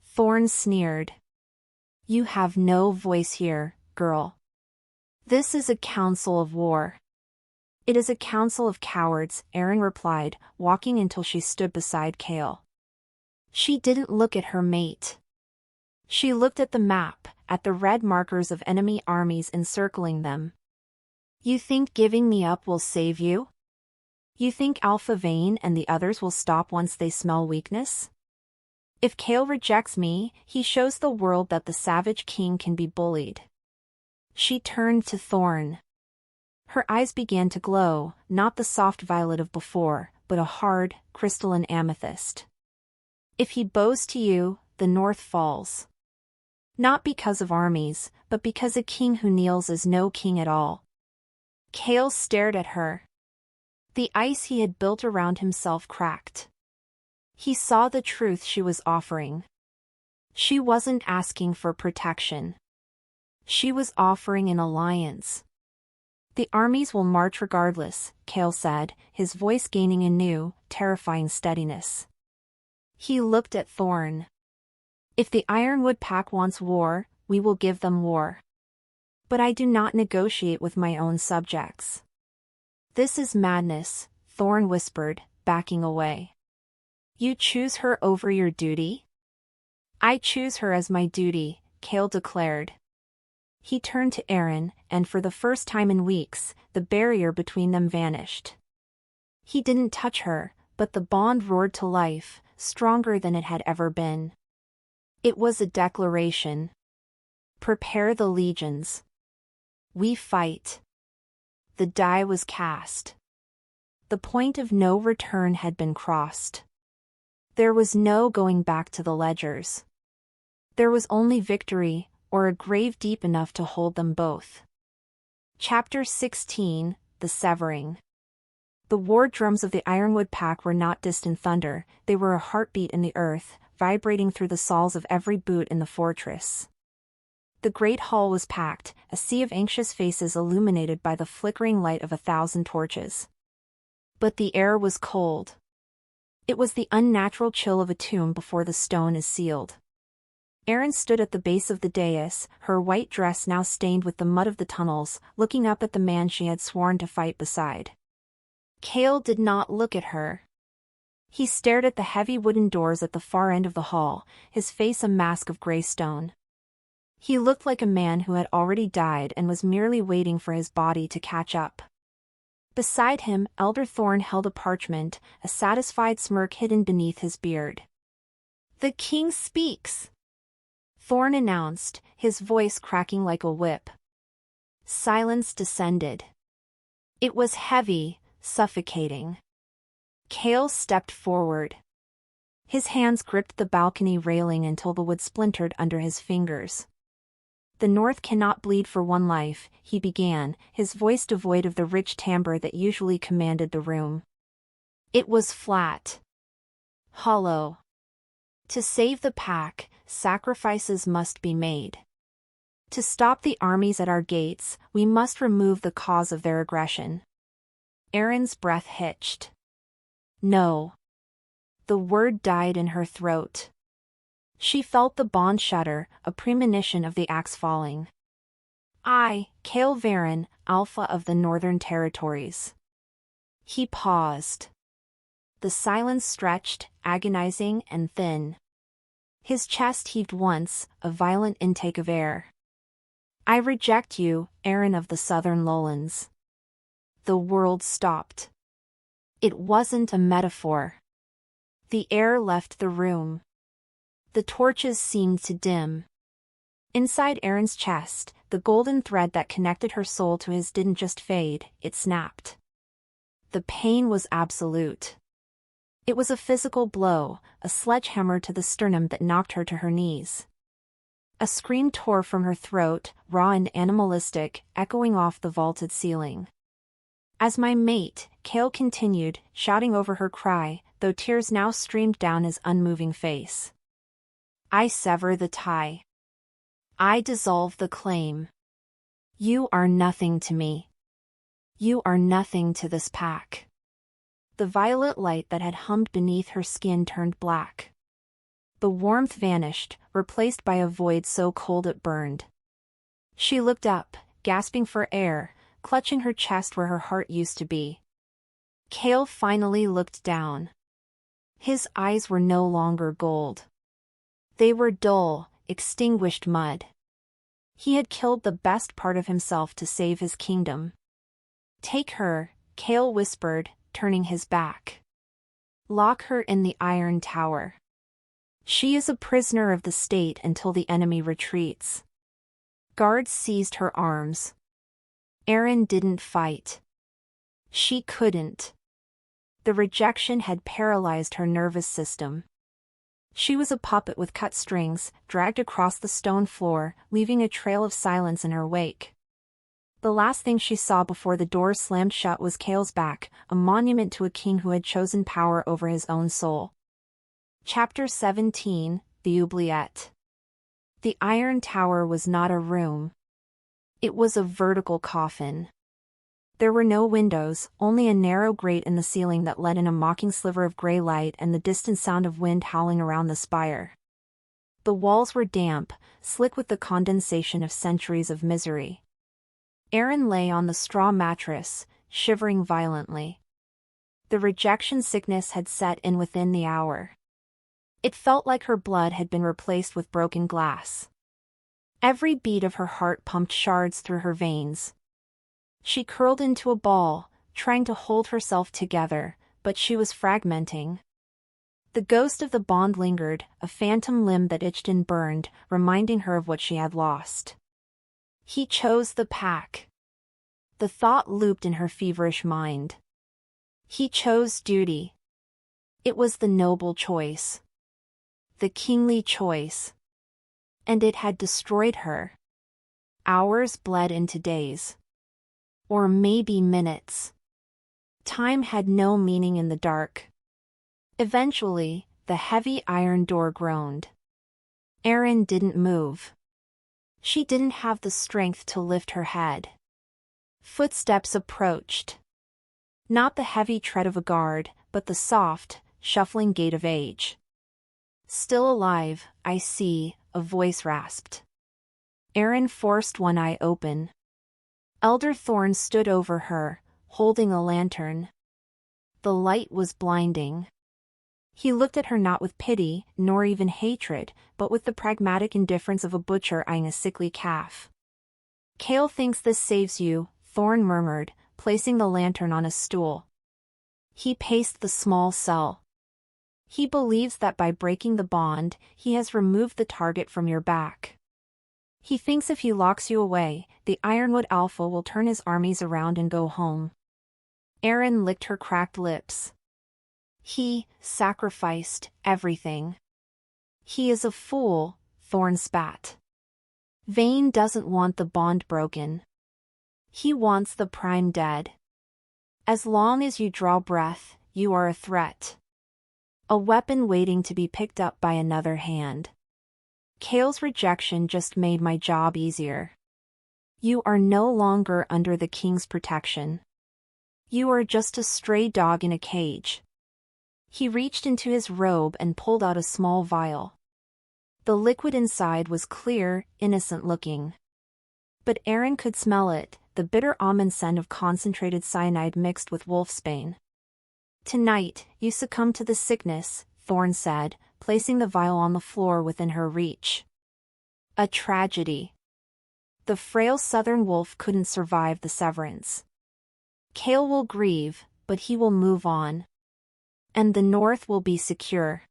Thorn sneered. "You have no voice here, girl. This is a council of war." "It is a council of cowards," Aerin replied, walking until she stood beside Kael. She didn't look at her mate. She looked at the map, at the red markers of enemy armies encircling them. "You think giving me up will save you? You think Alpha Vane and the others will stop once they smell weakness? If Kael rejects me, he shows the world that the Savage King can be bullied." She turned to Thorn. Her eyes began to glow, not the soft violet of before, but a hard, crystalline amethyst. "If he bows to you, the North falls. Not because of armies, but because a king who kneels is no king at all." Kael stared at her. The ice he had built around himself cracked. He saw the truth she was offering. She wasn't asking for protection. She was offering an alliance. "The armies will march regardless," Kael said, his voice gaining a new, terrifying steadiness. He looked at Thorn. "If the Ironwood Pack wants war, we will give them war. But I do not negotiate with my own subjects." "This is madness," Thorn whispered, backing away. "You choose her over your duty?" "I choose her as my duty," Kael declared. He turned to Aerin, and for the first time in weeks, the barrier between them vanished. He didn't touch her, but the bond roared to life, stronger than it had ever been. It was a declaration. "Prepare the legions. We fight." The die was cast. The point of no return had been crossed. There was no going back to the ledgers. There was only victory, or a grave deep enough to hold them both. Chapter 16, The Severing. The war drums of the Ironwood Pack were not distant thunder, they were a heartbeat in the earth, vibrating through the soles of every boot in the fortress. The great hall was packed, a sea of anxious faces illuminated by the flickering light of 1,000 torches. But the air was cold. It was the unnatural chill of a tomb before the stone is sealed. Aerin stood at the base of the dais, her white dress now stained with the mud of the tunnels, looking up at the man she had sworn to fight beside. Kael did not look at her. He stared at the heavy wooden doors at the far end of the hall, his face a mask of gray stone. He looked like a man who had already died and was merely waiting for his body to catch up. Beside him, Elder Thorn held a parchment, a satisfied smirk hidden beneath his beard. "The king speaks," Thorn announced, his voice cracking like a whip. Silence descended. It was heavy, suffocating. Kael stepped forward. His hands gripped the balcony railing until the wood splintered under his fingers. "The North cannot bleed for one life," he began, his voice devoid of the rich timbre that usually commanded the room. It was flat. Hollow. "To save the pack, sacrifices must be made. To stop the armies at our gates, we must remove the cause of their aggression." Aerin's breath hitched. No. The word died in her throat. She felt the bond shudder, a premonition of the axe falling. "I, Kael Varyn, Alpha of the Northern Territories." He paused. The silence stretched, agonizing and thin. His chest heaved once, a violent intake of air. "I reject you, Aerin of the Southern Lowlands." The world stopped. It wasn't a metaphor. The air left the room. The torches seemed to dim. Inside Aerin's chest, the golden thread that connected her soul to his didn't just fade, it snapped. The pain was absolute. It was a physical blow, a sledgehammer to the sternum that knocked her to her knees. A scream tore from her throat, raw and animalistic, echoing off the vaulted ceiling. "As my mate," Kael continued, shouting over her cry, though tears now streamed down his unmoving face. "I sever the tie. I dissolve the claim. You are nothing to me. You are nothing to this pack." The violet light that had hummed beneath her skin turned black. The warmth vanished, replaced by a void so cold it burned. She looked up, gasping for air, clutching her chest where her heart used to be. Kael finally looked down. His eyes were no longer gold. They were dull, extinguished mud. He had killed the best part of himself to save his kingdom. "Take her," Kael whispered, turning his back. "Lock her in the Iron Tower. She is a prisoner of the state until the enemy retreats." Guards seized her arms. Aerin didn't fight. She couldn't. The rejection had paralyzed her nervous system. She was a puppet with cut strings, dragged across the stone floor, leaving a trail of silence in her wake. The last thing she saw before the doors slammed shut was Kael's back, a monument to a king who had chosen power over his own soul. Chapter 17, The Oubliette. The Iron Tower was not a room. It was a vertical coffin. There were no windows, only a narrow grate in the ceiling that let in a mocking sliver of gray light and the distant sound of wind howling around the spire. The walls were damp, slick with the condensation of centuries of misery. Aerin lay on the straw mattress, shivering violently. The rejection sickness had set in within the hour. It felt like her blood had been replaced with broken glass. Every beat of her heart pumped shards through her veins. She curled into a ball, trying to hold herself together, but she was fragmenting. The ghost of the bond lingered, a phantom limb that itched and burned, reminding her of what she had lost. He chose the pack. The thought looped in her feverish mind. He chose duty. It was the noble choice. The kingly choice. And it had destroyed her. Hours bled into days. Or maybe minutes. Time had no meaning in the dark. Eventually, the heavy iron door groaned. Aerin didn't move. She didn't have the strength to lift her head. Footsteps approached. Not the heavy tread of a guard, but the soft, shuffling gait of age. Still alive, I see, a voice rasped. Aerin forced one eye open. Elder Thorn stood over her, holding a lantern. The light was blinding. He looked at her not with pity, nor even hatred, but with the pragmatic indifference of a butcher eyeing a sickly calf. Kael thinks this saves you, Thorn murmured, placing the lantern on a stool. He paced the small cell. He believes that by breaking the bond, he has removed the target from your back. He thinks if he locks you away, the Ironwood Alpha will turn his armies around and go home. Aerin licked her cracked lips. He sacrificed everything. He is a fool, Thorn spat. Vayne doesn't want the bond broken. He wants the Prime dead. As long as you draw breath, you are a threat. A weapon waiting to be picked up by another hand. Kael's rejection just made my job easier. You are no longer under the king's protection. You are just a stray dog in a cage. He reached into his robe and pulled out a small vial. The liquid inside was clear, innocent-looking. But Aerin could smell it, the bitter almond scent of concentrated cyanide mixed with wolfsbane. Tonight, you succumb to the sickness, Thorn said, placing the vial on the floor within her reach. A tragedy. The frail southern wolf couldn't survive the severance. Kael will grieve, but he will move on. And the north will be secure.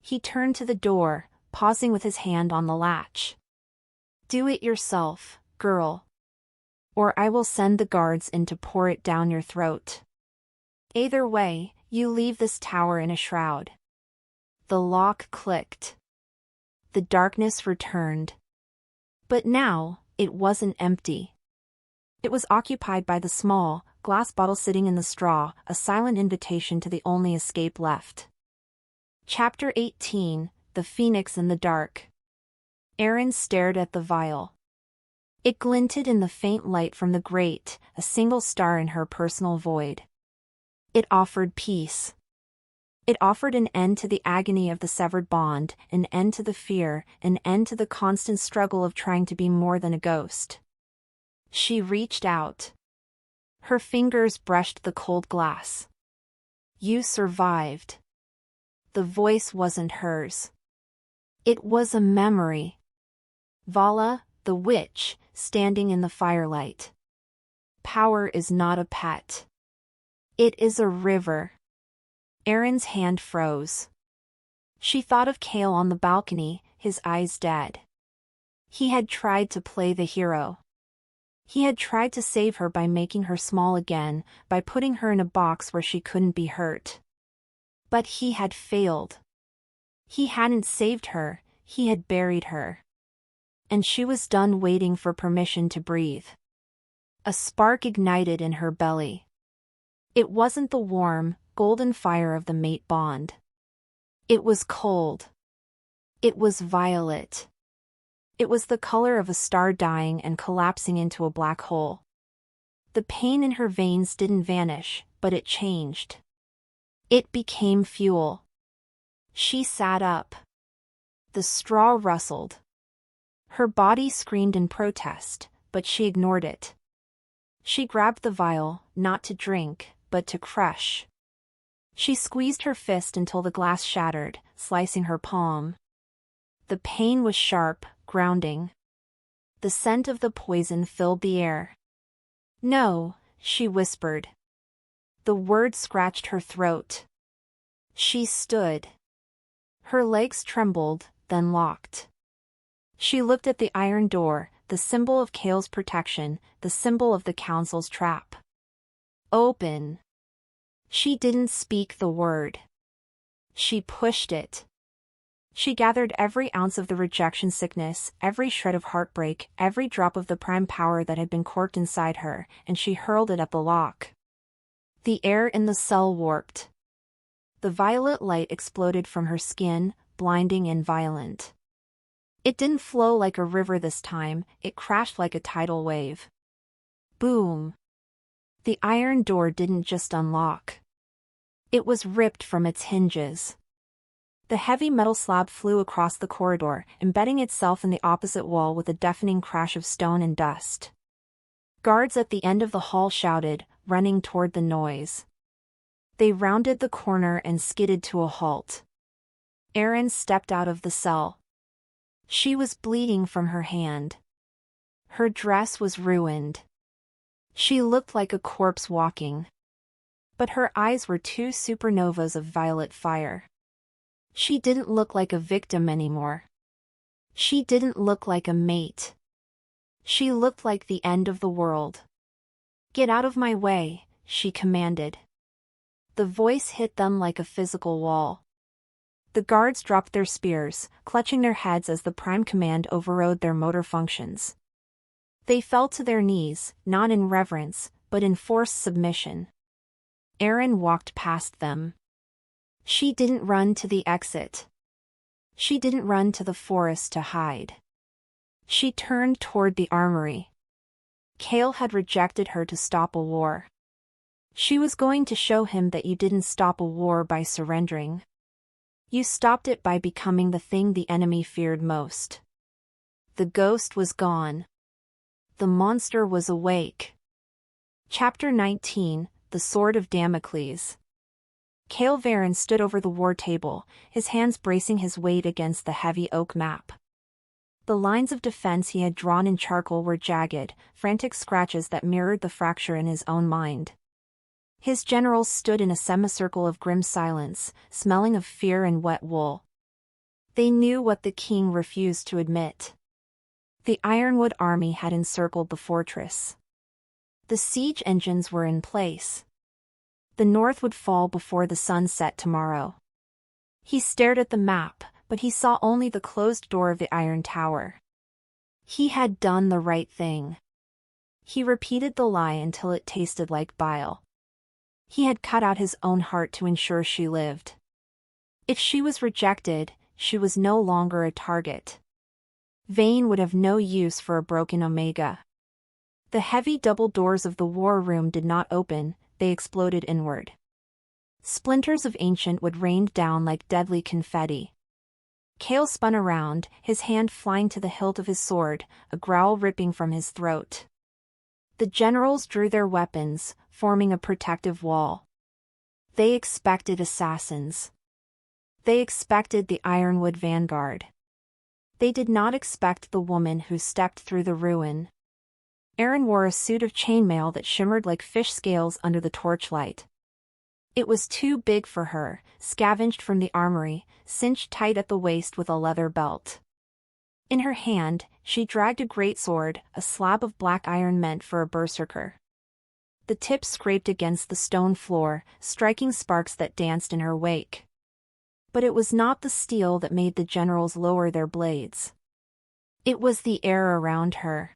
He turned to the door, pausing with his hand on the latch. Do it yourself, girl. Or I will send the guards in to pour it down your throat. Either way, you leave this tower in a shroud. The lock clicked. The darkness returned. But now, it wasn't empty. It was occupied by the small, glass bottle sitting in the straw, a silent invitation to the only escape left. Chapter 18, The Phoenix in the Dark. Aerin stared at the vial. It glinted in the faint light from the grate, a single star in her personal void. It offered peace. It offered an end to the agony of the severed bond, an end to the fear, an end to the constant struggle of trying to be more than a ghost. She reached out. Her fingers brushed the cold glass. You survived. The voice wasn't hers. It was a memory. Vala, the witch, standing in the firelight. Power is not a pet. It is a river. Aerin's hand froze. She thought of Kael on the balcony, his eyes dead. He had tried to play the hero. He had tried to save her by making her small again, by putting her in a box where she couldn't be hurt. But he had failed. He hadn't saved her, he had buried her. And she was done waiting for permission to breathe. A spark ignited in her belly. It wasn't the warm, golden fire of the mate bond. It was cold. It was violet. It was the color of a star dying and collapsing into a black hole. The pain in her veins didn't vanish, but it changed. It became fuel. She sat up. The straw rustled. Her body screamed in protest, but she ignored it. She grabbed the vial, not to drink, but to crush. She squeezed her fist until the glass shattered, slicing her palm. The pain was sharp, grounding. The scent of the poison filled the air. No, she whispered. The word scratched her throat. She stood. Her legs trembled, then locked. She looked at the iron door, the symbol of Kael's protection, the symbol of the council's trap. Open. She didn't speak the word. She pushed it. She gathered every ounce of the rejection sickness, every shred of heartbreak, every drop of the prime power that had been corked inside her, and she hurled it at the lock. The air in the cell warped. The violet light exploded from her skin, blinding and violent. It didn't flow like a river this time, it crashed like a tidal wave. Boom. The iron door didn't just unlock. It was ripped from its hinges. The heavy metal slab flew across the corridor, embedding itself in the opposite wall with a deafening crash of stone and dust. Guards at the end of the hall shouted, running toward the noise. They rounded the corner and skidded to a halt. Aerin stepped out of the cell. She was bleeding from her hand. Her dress was ruined. She looked like a corpse walking. But her eyes were two supernovas of violet fire. She didn't look like a victim anymore. She didn't look like a mate. She looked like the end of the world. "Get out of my way," she commanded. The voice hit them like a physical wall. The guards dropped their spears, clutching their heads as the prime command overrode their motor functions. They fell to their knees, not in reverence, but in forced submission. Aerin walked past them. She didn't run to the exit. She didn't run to the forest to hide. She turned toward the armory. Kael had rejected her to stop a war. She was going to show him that you didn't stop a war by surrendering. You stopped it by becoming the thing the enemy feared most. The ghost was gone. The monster was awake. Chapter 19, The Sword of Damocles. Kael Varyn stood over the war table, his hands bracing his weight against the heavy oak map. The lines of defense he had drawn in charcoal were jagged, frantic scratches that mirrored the fracture in his own mind. His generals stood in a semicircle of grim silence, smelling of fear and wet wool. They knew what the king refused to admit. The Ironwood army had encircled the fortress. The siege engines were in place. The north would fall before the sun set tomorrow. He stared at the map, but he saw only the closed door of the iron tower. He had done the right thing. He repeated the lie until it tasted like bile. He had cut out his own heart to ensure she lived. If she was rejected, she was no longer a target. Vayne would have no use for a broken Omega. The heavy double doors of the war room did not open, they exploded inward. Splinters of ancient wood rained down like deadly confetti. Kael spun around, his hand flying to the hilt of his sword, a growl ripping from his throat. The generals drew their weapons, forming a protective wall. They expected assassins. They expected the Ironwood vanguard. They did not expect the woman who stepped through the ruin. Aerin wore a suit of chainmail that shimmered like fish scales under the torchlight. It was too big for her, scavenged from the armory, cinched tight at the waist with a leather belt. In her hand, she dragged a greatsword, a slab of black iron meant for a berserker. The tip scraped against the stone floor, striking sparks that danced in her wake. But it was not the steel that made the generals lower their blades. It was the air around her.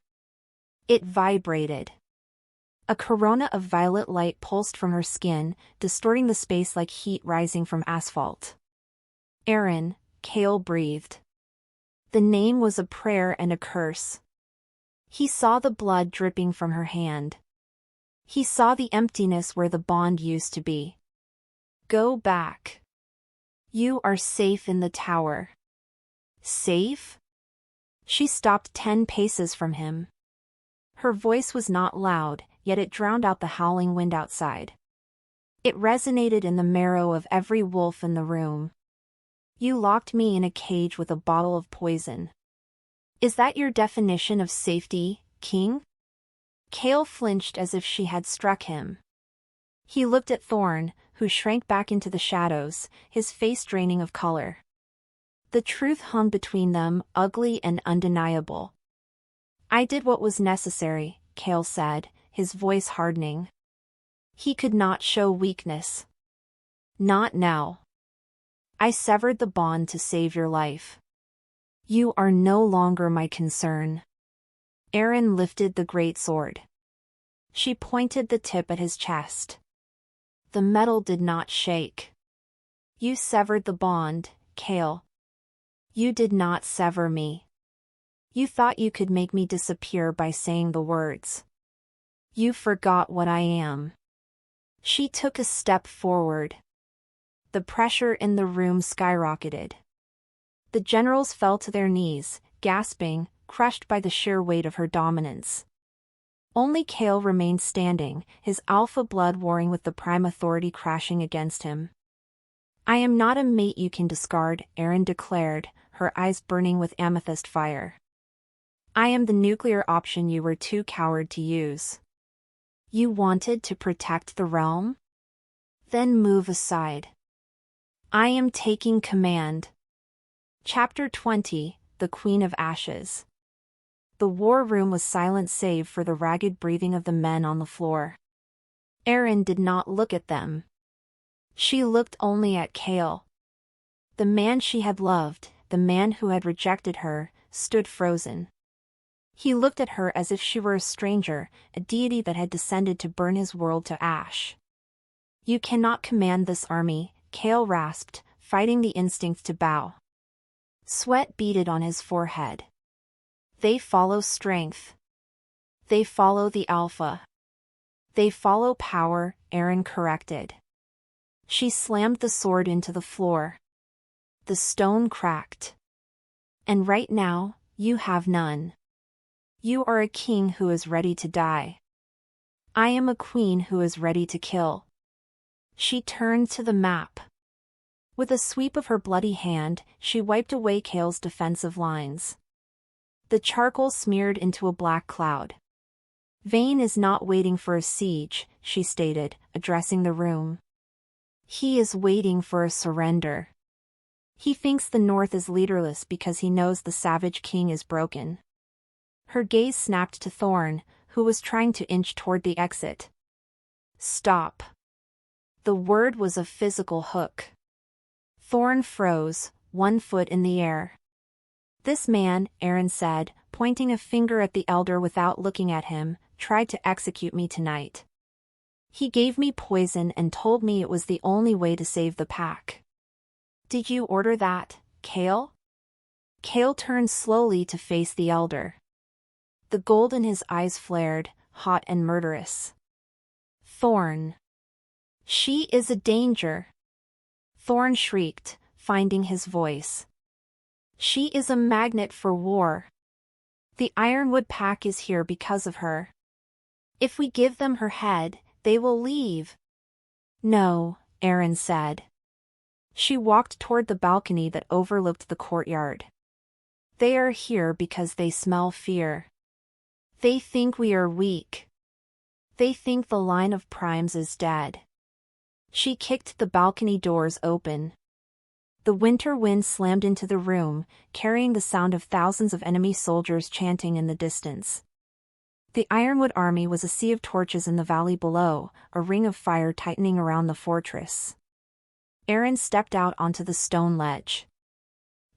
It vibrated. A corona of violet light pulsed from her skin, distorting the space like heat rising from asphalt. Aerin, Kael breathed. The name was a prayer and a curse. He saw the blood dripping from her hand. He saw the emptiness where the bond used to be. Go back. You are safe in the tower. Safe? She stopped 10 paces from him. Her voice was not loud, yet it drowned out the howling wind outside. It resonated in the marrow of every wolf in the room. You locked me in a cage with a bottle of poison. Is that your definition of safety, King? Kael flinched as if she had struck him. He looked at Thorn, who shrank back into the shadows, his face draining of color. The truth hung between them, ugly and undeniable. I did what was necessary, Kael said, his voice hardening. He could not show weakness. Not now. I severed the bond to save your life. You are no longer my concern. Aerin lifted the greatsword. She pointed the tip at his chest. The metal did not shake. You severed the bond, Kael. You did not sever me. You thought you could make me disappear by saying the words. You forgot what I am. She took a step forward. The pressure in the room skyrocketed. The generals fell to their knees, gasping, crushed by the sheer weight of her dominance. Only Kael remained standing, his alpha blood warring with the prime authority crashing against him. "I am not a mate you can discard," Aerin declared, her eyes burning with amethyst fire. "I am the nuclear option you were too coward to use. You wanted to protect the realm? Then move aside. I am taking command." Chapter 20, The Queen of Ashes. The war room was silent save for the ragged breathing of the men on the floor. Aerin did not look at them. She looked only at Kael. The man she had loved, the man who had rejected her, stood frozen. He looked at her as if she were a stranger, a deity that had descended to burn his world to ash. "You cannot command this army," Kael rasped, fighting the instinct to bow. Sweat beaded on his forehead. "They follow strength. They follow the alpha. They follow power," Aerin corrected. She slammed the sword into the floor. The stone cracked. "And right now, you have none. You are a king who is ready to die. I am a queen who is ready to kill." She turned to the map. With a sweep of her bloody hand, she wiped away Kael's defensive lines. The charcoal smeared into a black cloud. "Vayne is not waiting for a siege," she stated, addressing the room. "He is waiting for a surrender. He thinks the North is leaderless because he knows the Savage King is broken." Her gaze snapped to Thorn, who was trying to inch toward the exit. "Stop." The word was a physical hook. Thorn froze, one foot in the air. "This man," Aerin said, pointing a finger at the elder without looking at him, "tried to execute me tonight. He gave me poison and told me it was the only way to save the pack." "Did you order that, Kael?" Kael turned slowly to face the elder. The gold in his eyes flared, hot and murderous. "Thorn. She is a danger." Thorn shrieked, finding his voice. "She is a magnet for war. The Ironwood pack is here because of her. If we give them her head, they will leave." "No," Aerin said. She walked toward the balcony that overlooked the courtyard. "They are here because they smell fear. They think we are weak. They think the line of primes is dead." She kicked the balcony doors open. The winter wind slammed into the room, carrying the sound of thousands of enemy soldiers chanting in the distance. The Ironwood army was a sea of torches in the valley below, a ring of fire tightening around the fortress. Aerin stepped out onto the stone ledge.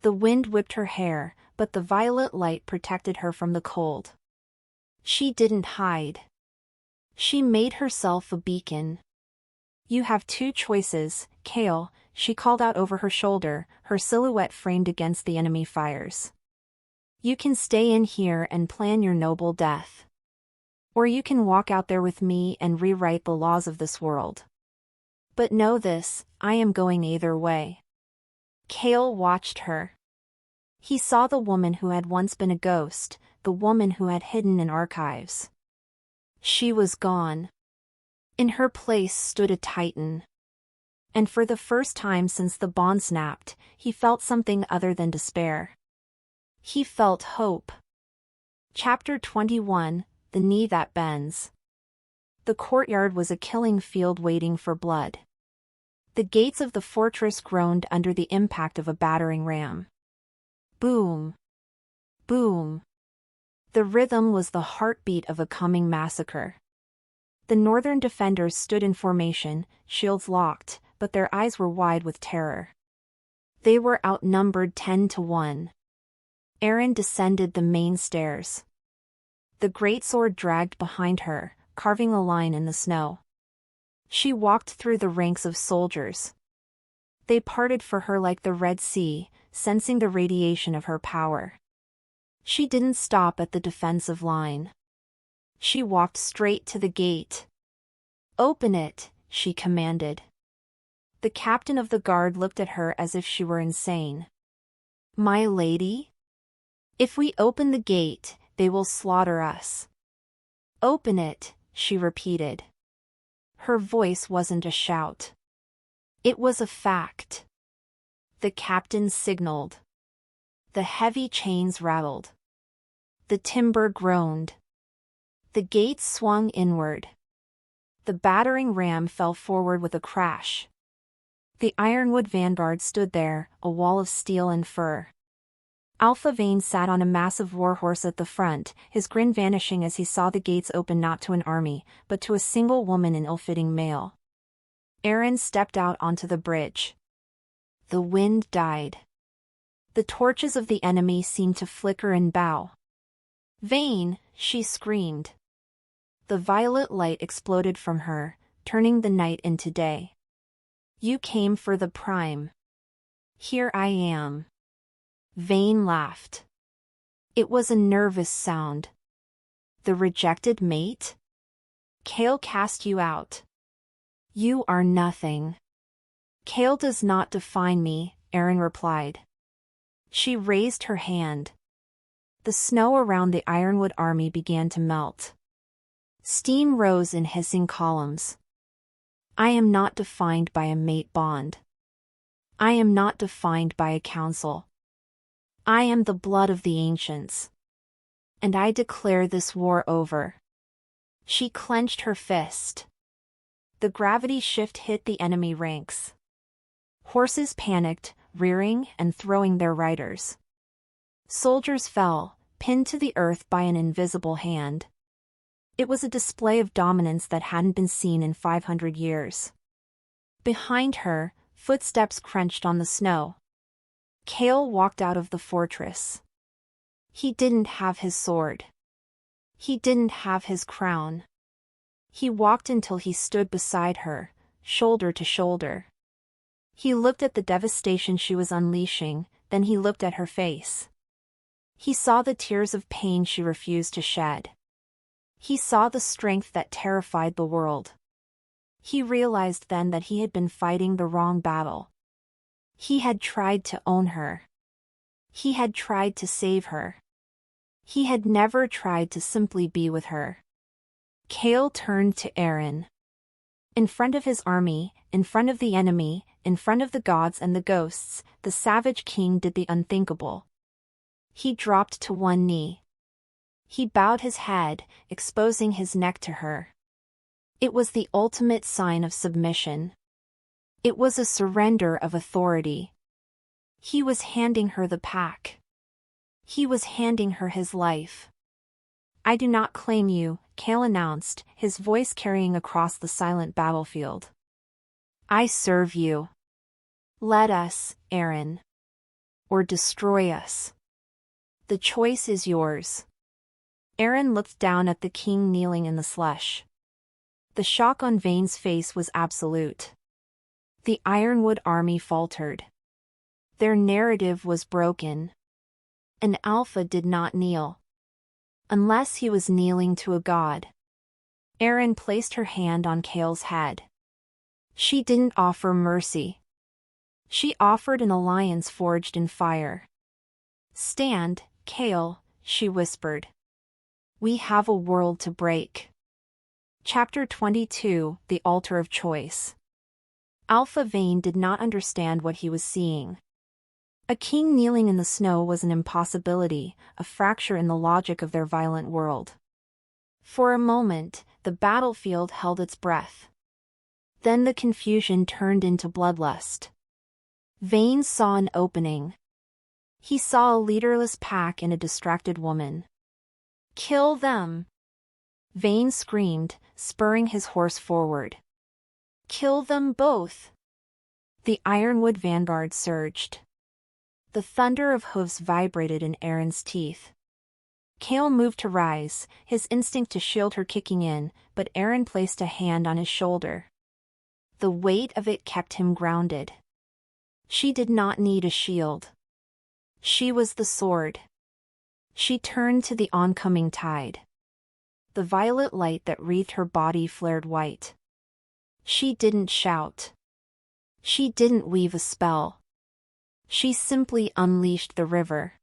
The wind whipped her hair, but the violet light protected her from the cold. She didn't hide. She made herself a beacon. "You have two choices, Kael," she called out over her shoulder, her silhouette framed against the enemy fires. "You can stay in here and plan your noble death. Or you can walk out there with me and rewrite the laws of this world. But know this, I am going either way." Kael watched her. He saw the woman who had once been a ghost, the woman who had hidden in archives. She was gone. In her place stood a titan. And for the first time since the bond snapped, he felt something other than despair. He felt hope. Chapter 21, The Knee That Bends. The courtyard was a killing field waiting for blood. The gates of the fortress groaned under the impact of a battering ram. Boom. Boom. The rhythm was the heartbeat of a coming massacre. The northern defenders stood in formation, shields locked, but their eyes were wide with terror. They were outnumbered 10-1. Aerin descended the main stairs. The greatsword dragged behind her, carving a line in the snow. She walked through the ranks of soldiers. They parted for her like the Red Sea, sensing the radiation of her power. She didn't stop at the defensive line. She walked straight to the gate. "Open it," she commanded. The The captain of the guard looked at her as if she were insane. "My lady? If we open the gate, they will slaughter us." "Open it," she repeated. Her voice wasn't a shout. It was a fact. The captain signaled. The heavy chains rattled. The timber groaned. The gate swung inward. The battering ram fell forward with a crash. The ironwood vanguard stood there, a wall of steel and fur. Alpha Vane sat on a massive warhorse at the front, his grin vanishing as he saw the gates open not to an army, but to a single woman in ill-fitting mail. Aerin stepped out onto the bridge. The wind died. The torches of the enemy seemed to flicker and bow. "Vane!" she screamed. The violet light exploded from her, turning the night into day. "You came for the prime. Here I am." Vane laughed. It was a nervous sound. "The rejected mate? Kael cast you out. You are nothing." "Kael does not define me," Aerin replied. She raised her hand. The snow around the ironwood army began to melt. Steam rose in hissing columns. "I am not defined by a mate bond. I am not defined by a council. I am the blood of the ancients. And I declare this war over." She clenched her fist. The gravity shift hit the enemy ranks. Horses panicked, rearing and throwing their riders. Soldiers fell, pinned to the earth by an invisible hand. It was a display of dominance that hadn't been seen in 500 years. Behind her, footsteps crunched on the snow. Kael walked out of the fortress. He didn't have his sword. He didn't have his crown. He walked until he stood beside her, shoulder to shoulder. He looked at the devastation she was unleashing, then he looked at her face. He saw the tears of pain she refused to shed. He saw the strength that terrified the world. He realized then that he had been fighting the wrong battle. He had tried to own her. He had tried to save her. He had never tried to simply be with her. Kael turned to Aerin. In front of his army, in front of the enemy, in front of the gods and the ghosts, the Savage King did the unthinkable. He dropped to one knee. He bowed his head, exposing his neck to her. It was the ultimate sign of submission. It was a surrender of authority. He was handing her the pack. He was handing her his life. "I do not claim you," Kael announced, his voice carrying across the silent battlefield. "I serve you. Let us, Aerin. Or destroy us. The choice is yours." Aerin looked down at the king kneeling in the slush. The shock on Vane's face was absolute. The Ironwood army faltered. Their narrative was broken. An alpha did not kneel. Unless he was kneeling to a god. Aerin placed her hand on Kael's head. She didn't offer mercy. She offered an alliance forged in fire. "Stand, Kael," she whispered. "We have a world to break." Chapter 22, The Altar of Choice. Alpha Vane did not understand what he was seeing. A king kneeling in the snow was an impossibility, a fracture in the logic of their violent world. For a moment, the battlefield held its breath. Then the confusion turned into bloodlust. Vane saw an opening. He saw a leaderless pack and a distracted woman. "Kill them!" Vane screamed, spurring his horse forward. "Kill them both!" The Ironwood vanguard surged. The thunder of hooves vibrated in Aerin's teeth. Kael moved to rise, his instinct to shield her kicking in, but Aerin placed a hand on his shoulder. The weight of it kept him grounded. She did not need a shield. She was the sword. She turned to the oncoming tide. The violet light that wreathed her body flared white. She didn't shout. She didn't weave a spell. She simply unleashed the river.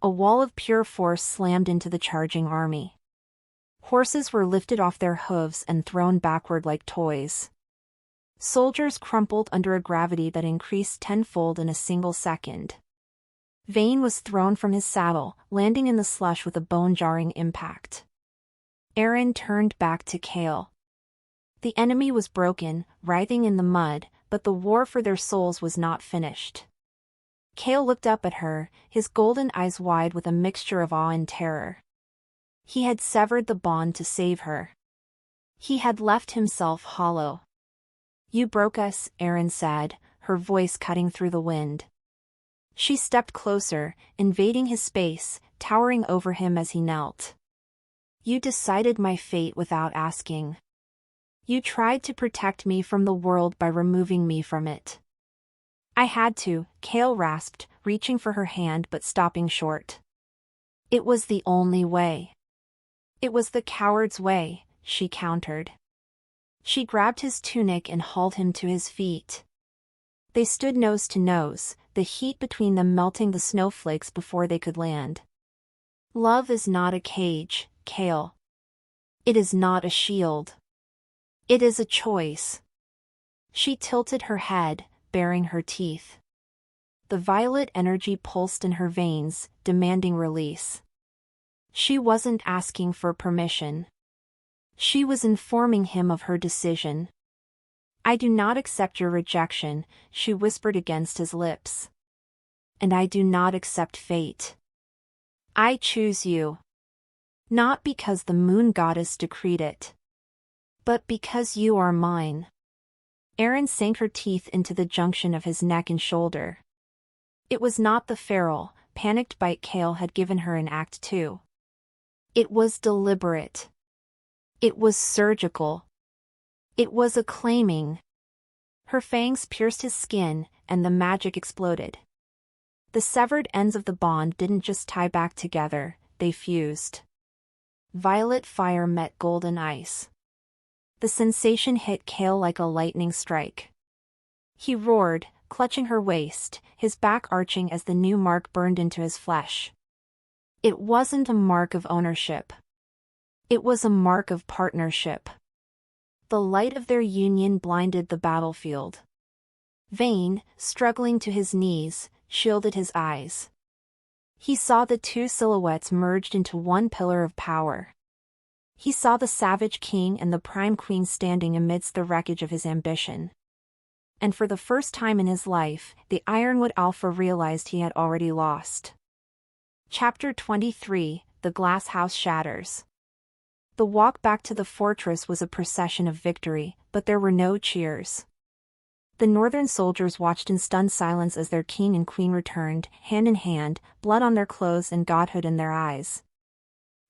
A wall of pure force slammed into the charging army. Horses were lifted off their hooves and thrown backward like toys. Soldiers crumpled under a gravity that increased tenfold in a single second. Vayne was thrown from his saddle, landing in the slush with a bone-jarring impact. Aerin turned back to Kael. The enemy was broken, writhing in the mud, but the war for their souls was not finished. Kael looked up at her, his golden eyes wide with a mixture of awe and terror. He had severed the bond to save her. He had left himself hollow. "You broke us," Aerin said, her voice cutting through the wind. She stepped closer, invading his space, towering over him as he knelt. "You decided my fate without asking. You tried to protect me from the world by removing me from it." "I had to," Kael rasped, reaching for her hand but stopping short. "It was the only way." "It was the coward's way," she countered. She grabbed his tunic and hauled him to his feet. They stood nose to nose, the heat between them melting the snowflakes before they could land. "Love is not a cage, Kael. It is not a shield. It is a choice." She tilted her head, baring her teeth. The violet energy pulsed in her veins, demanding release. She wasn't asking for permission. She was informing him of her decision. "I do not accept your rejection," she whispered against his lips. "And I do not accept fate. I choose you. Not because the moon goddess decreed it, but because you are mine." Aerin sank her teeth into the junction of his neck and shoulder. It was not the feral, panicked bite Kael had given her in Act 2. It was deliberate. It was surgical. It was a claiming. Her fangs pierced his skin, and the magic exploded. The severed ends of the bond didn't just tie back together, they fused. Violet fire met golden ice. The sensation hit Kael like a lightning strike. He roared, clutching her waist, his back arching as the new mark burned into his flesh. It wasn't a mark of ownership. It was a mark of partnership. The light of their union blinded the battlefield. Vayne, struggling to his knees, shielded his eyes. He saw the two silhouettes merged into one pillar of power. He saw the Savage King and the Prime Queen standing amidst the wreckage of his ambition. And for the first time in his life, the Ironwood Alpha realized he had already lost. Chapter 23, The Glass House Shatters. The walk back to the fortress was a procession of victory, but there were no cheers. The northern soldiers watched in stunned silence as their king and queen returned, hand in hand, blood on their clothes and godhood in their eyes.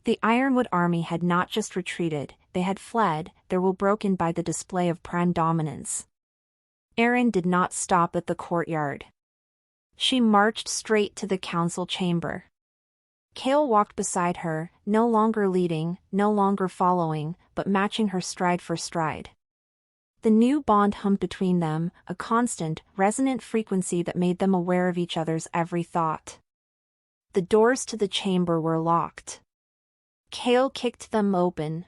The Ironwood army had not just retreated, they had fled, their will broken by the display of prime dominance. Aerin did not stop at the courtyard. She marched straight to the council chamber. Kael walked beside her, no longer leading, no longer following, but matching her stride for stride. The new bond hummed between them, a constant, resonant frequency that made them aware of each other's every thought. The doors to the chamber were locked. Kael kicked them open.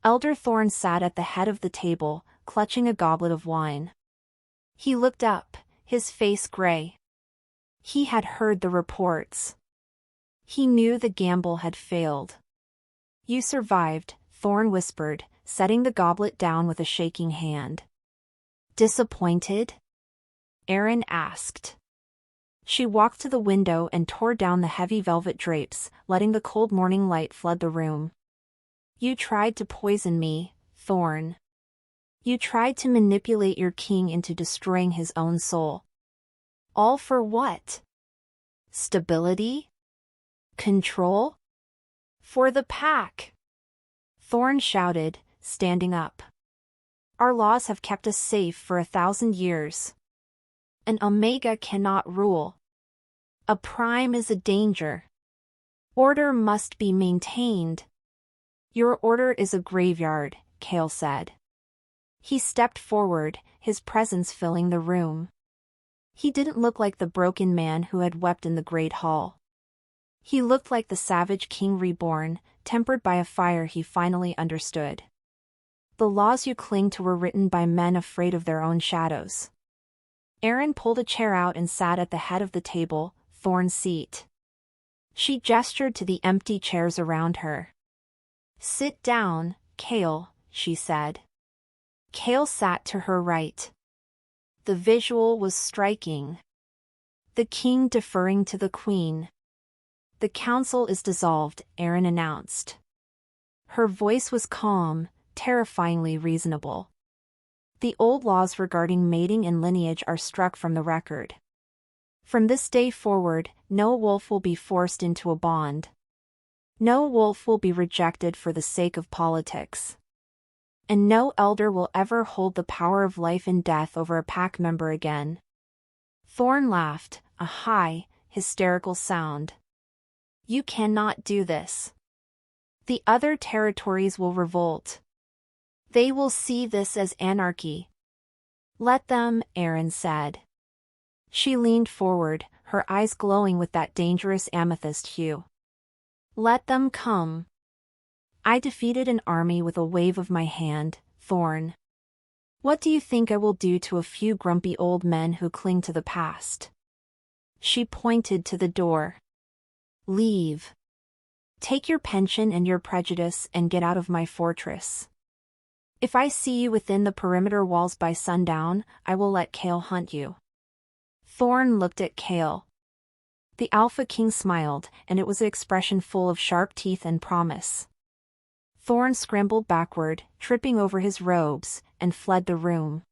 Elder Thorn sat at the head of the table, clutching a goblet of wine. He looked up, his face gray. He had heard the reports. He knew the gamble had failed. "You survived," Thorn whispered, setting the goblet down with a shaking hand. "Disappointed?" Aerin asked. She walked to the window and tore down the heavy velvet drapes, letting the cold morning light flood the room. "You tried to poison me, Thorn. You tried to manipulate your king into destroying his own soul. All for what? Stability? Control? For the pack!" Thorn shouted, standing up. "Our laws have kept us safe for 1,000 years. An Omega cannot rule. A Prime is a danger. Order must be maintained." "Your order is a graveyard," Kael said. He stepped forward, his presence filling the room. He didn't look like the broken man who had wept in the great hall. He looked like the Savage King reborn, tempered by a fire he finally understood. The laws you cling to were written by men afraid of their own shadows. Aerin pulled a chair out and sat at the head of the table, Thorn's seat. She gestured to the empty chairs around her. "Sit down, Kael," she said. Kael sat to her right. The visual was striking. The king deferring to the queen. "The council is dissolved," Aerin announced. Her voice was calm, terrifyingly reasonable. "The old laws regarding mating and lineage are struck from the record. From this day forward, no wolf will be forced into a bond. No wolf will be rejected for the sake of politics. And no elder will ever hold the power of life and death over a pack member again." Thorn laughed, a high, hysterical sound. "You cannot do this. The other territories will revolt. They will see this as anarchy." "Let them," Aerin said. She leaned forward, her eyes glowing with that dangerous amethyst hue. "Let them come. I defeated an army with a wave of my hand, Thorn. What do you think I will do to a few grumpy old men who cling to the past?" She pointed to the door. "Leave. Take your pension and your prejudice and get out of my fortress. If I see you within the perimeter walls by sundown, I will let Kael hunt you." Thorn looked at Kael. The Alpha King smiled, and it was an expression full of sharp teeth and promise. Thorn scrambled backward, tripping over his robes, and fled the room.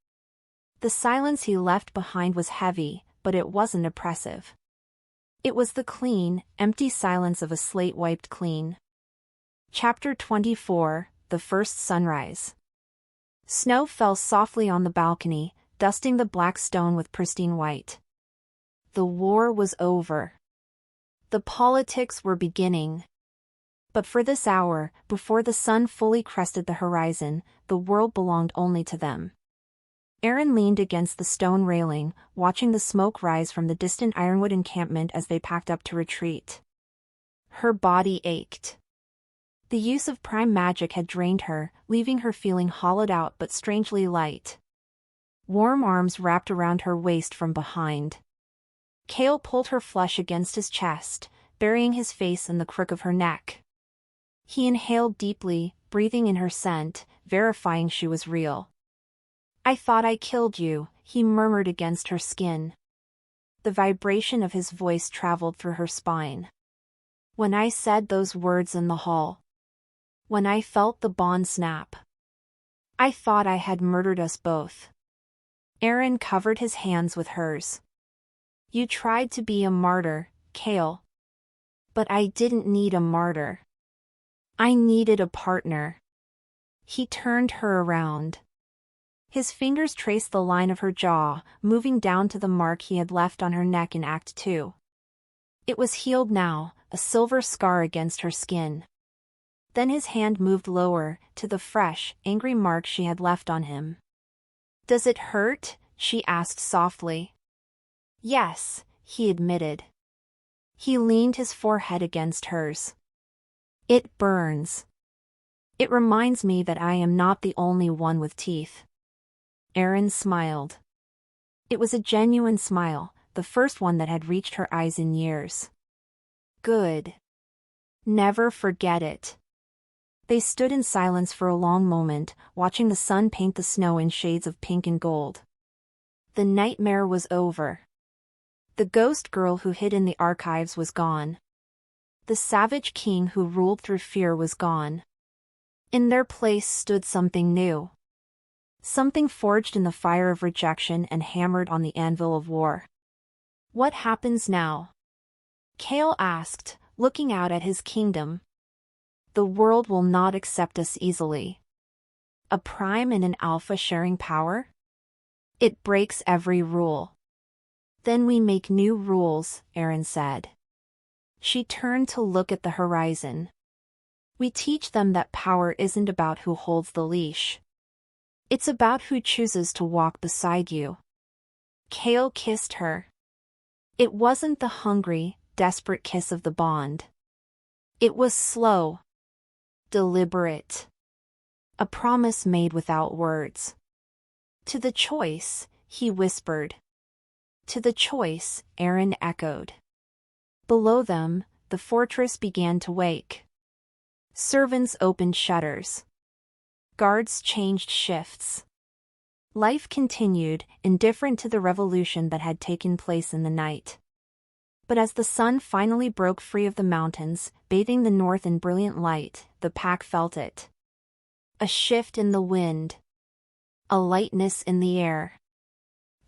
The silence he left behind was heavy, but it wasn't oppressive. It was the clean, empty silence of a slate wiped clean. Chapter 24, The First Sunrise. Snow fell softly on the balcony, dusting the black stone with pristine white. The war was over. The politics were beginning. But for this hour, before the sun fully crested the horizon, the world belonged only to them. Aerin leaned against the stone railing, watching the smoke rise from the distant ironwood encampment as they packed up to retreat. Her body ached. The use of prime magic had drained her, leaving her feeling hollowed out but strangely light. Warm arms wrapped around her waist from behind. Kael pulled her flush against his chest, burying his face in the crook of her neck. He inhaled deeply, breathing in her scent, verifying she was real. "I thought I killed you," he murmured against her skin. The vibration of his voice traveled through her spine. "When I said those words in the hall. When I felt the bond snap. I thought I had murdered us both." Aerin covered his hands with hers. "You tried to be a martyr, Kael. But I didn't need a martyr. I needed a partner." He turned her around. His fingers traced the line of her jaw, moving down to the mark he had left on her neck in Act 2. It was healed now, a silver scar against her skin. Then his hand moved lower, to the fresh, angry mark she had left on him. "Does it hurt?" she asked softly. "Yes," he admitted. He leaned his forehead against hers. "It burns. It reminds me that I am not the only one with teeth." Aerin smiled. It was a genuine smile, the first one that had reached her eyes in years. "Good. Never forget it." They stood in silence for a long moment, watching the sun paint the snow in shades of pink and gold. The nightmare was over. The ghost girl who hid in the archives was gone. The Savage King who ruled through fear was gone. In their place stood something new. Something forged in the fire of rejection and hammered on the anvil of war. "What happens now?" Kael asked, looking out at his kingdom. "The world will not accept us easily. A prime and an alpha sharing power? It breaks every rule." "Then we make new rules," Aerin said. She turned to look at the horizon. "We teach them that power isn't about who holds the leash. It's about who chooses to walk beside you. Kael kissed her. It wasn't the hungry, desperate kiss of the bond. It was slow, deliberate. A promise made without words. To the choice, he whispered. To the choice, Aerin echoed. Below them, the fortress began to wake. Servants opened shutters. Guards changed shifts. Life continued, indifferent to the revolution that had taken place in the night. But as the sun finally broke free of the mountains, bathing the north in brilliant light, the pack felt it. A shift in the wind. A lightness in the air.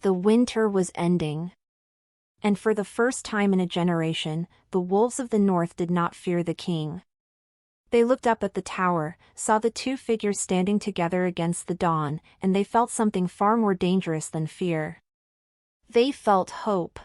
The winter was ending. And for the first time in a generation, the wolves of the north did not fear the king. They looked up at the tower, saw the two figures standing together against the dawn, and they felt something far more dangerous than fear. They felt hope.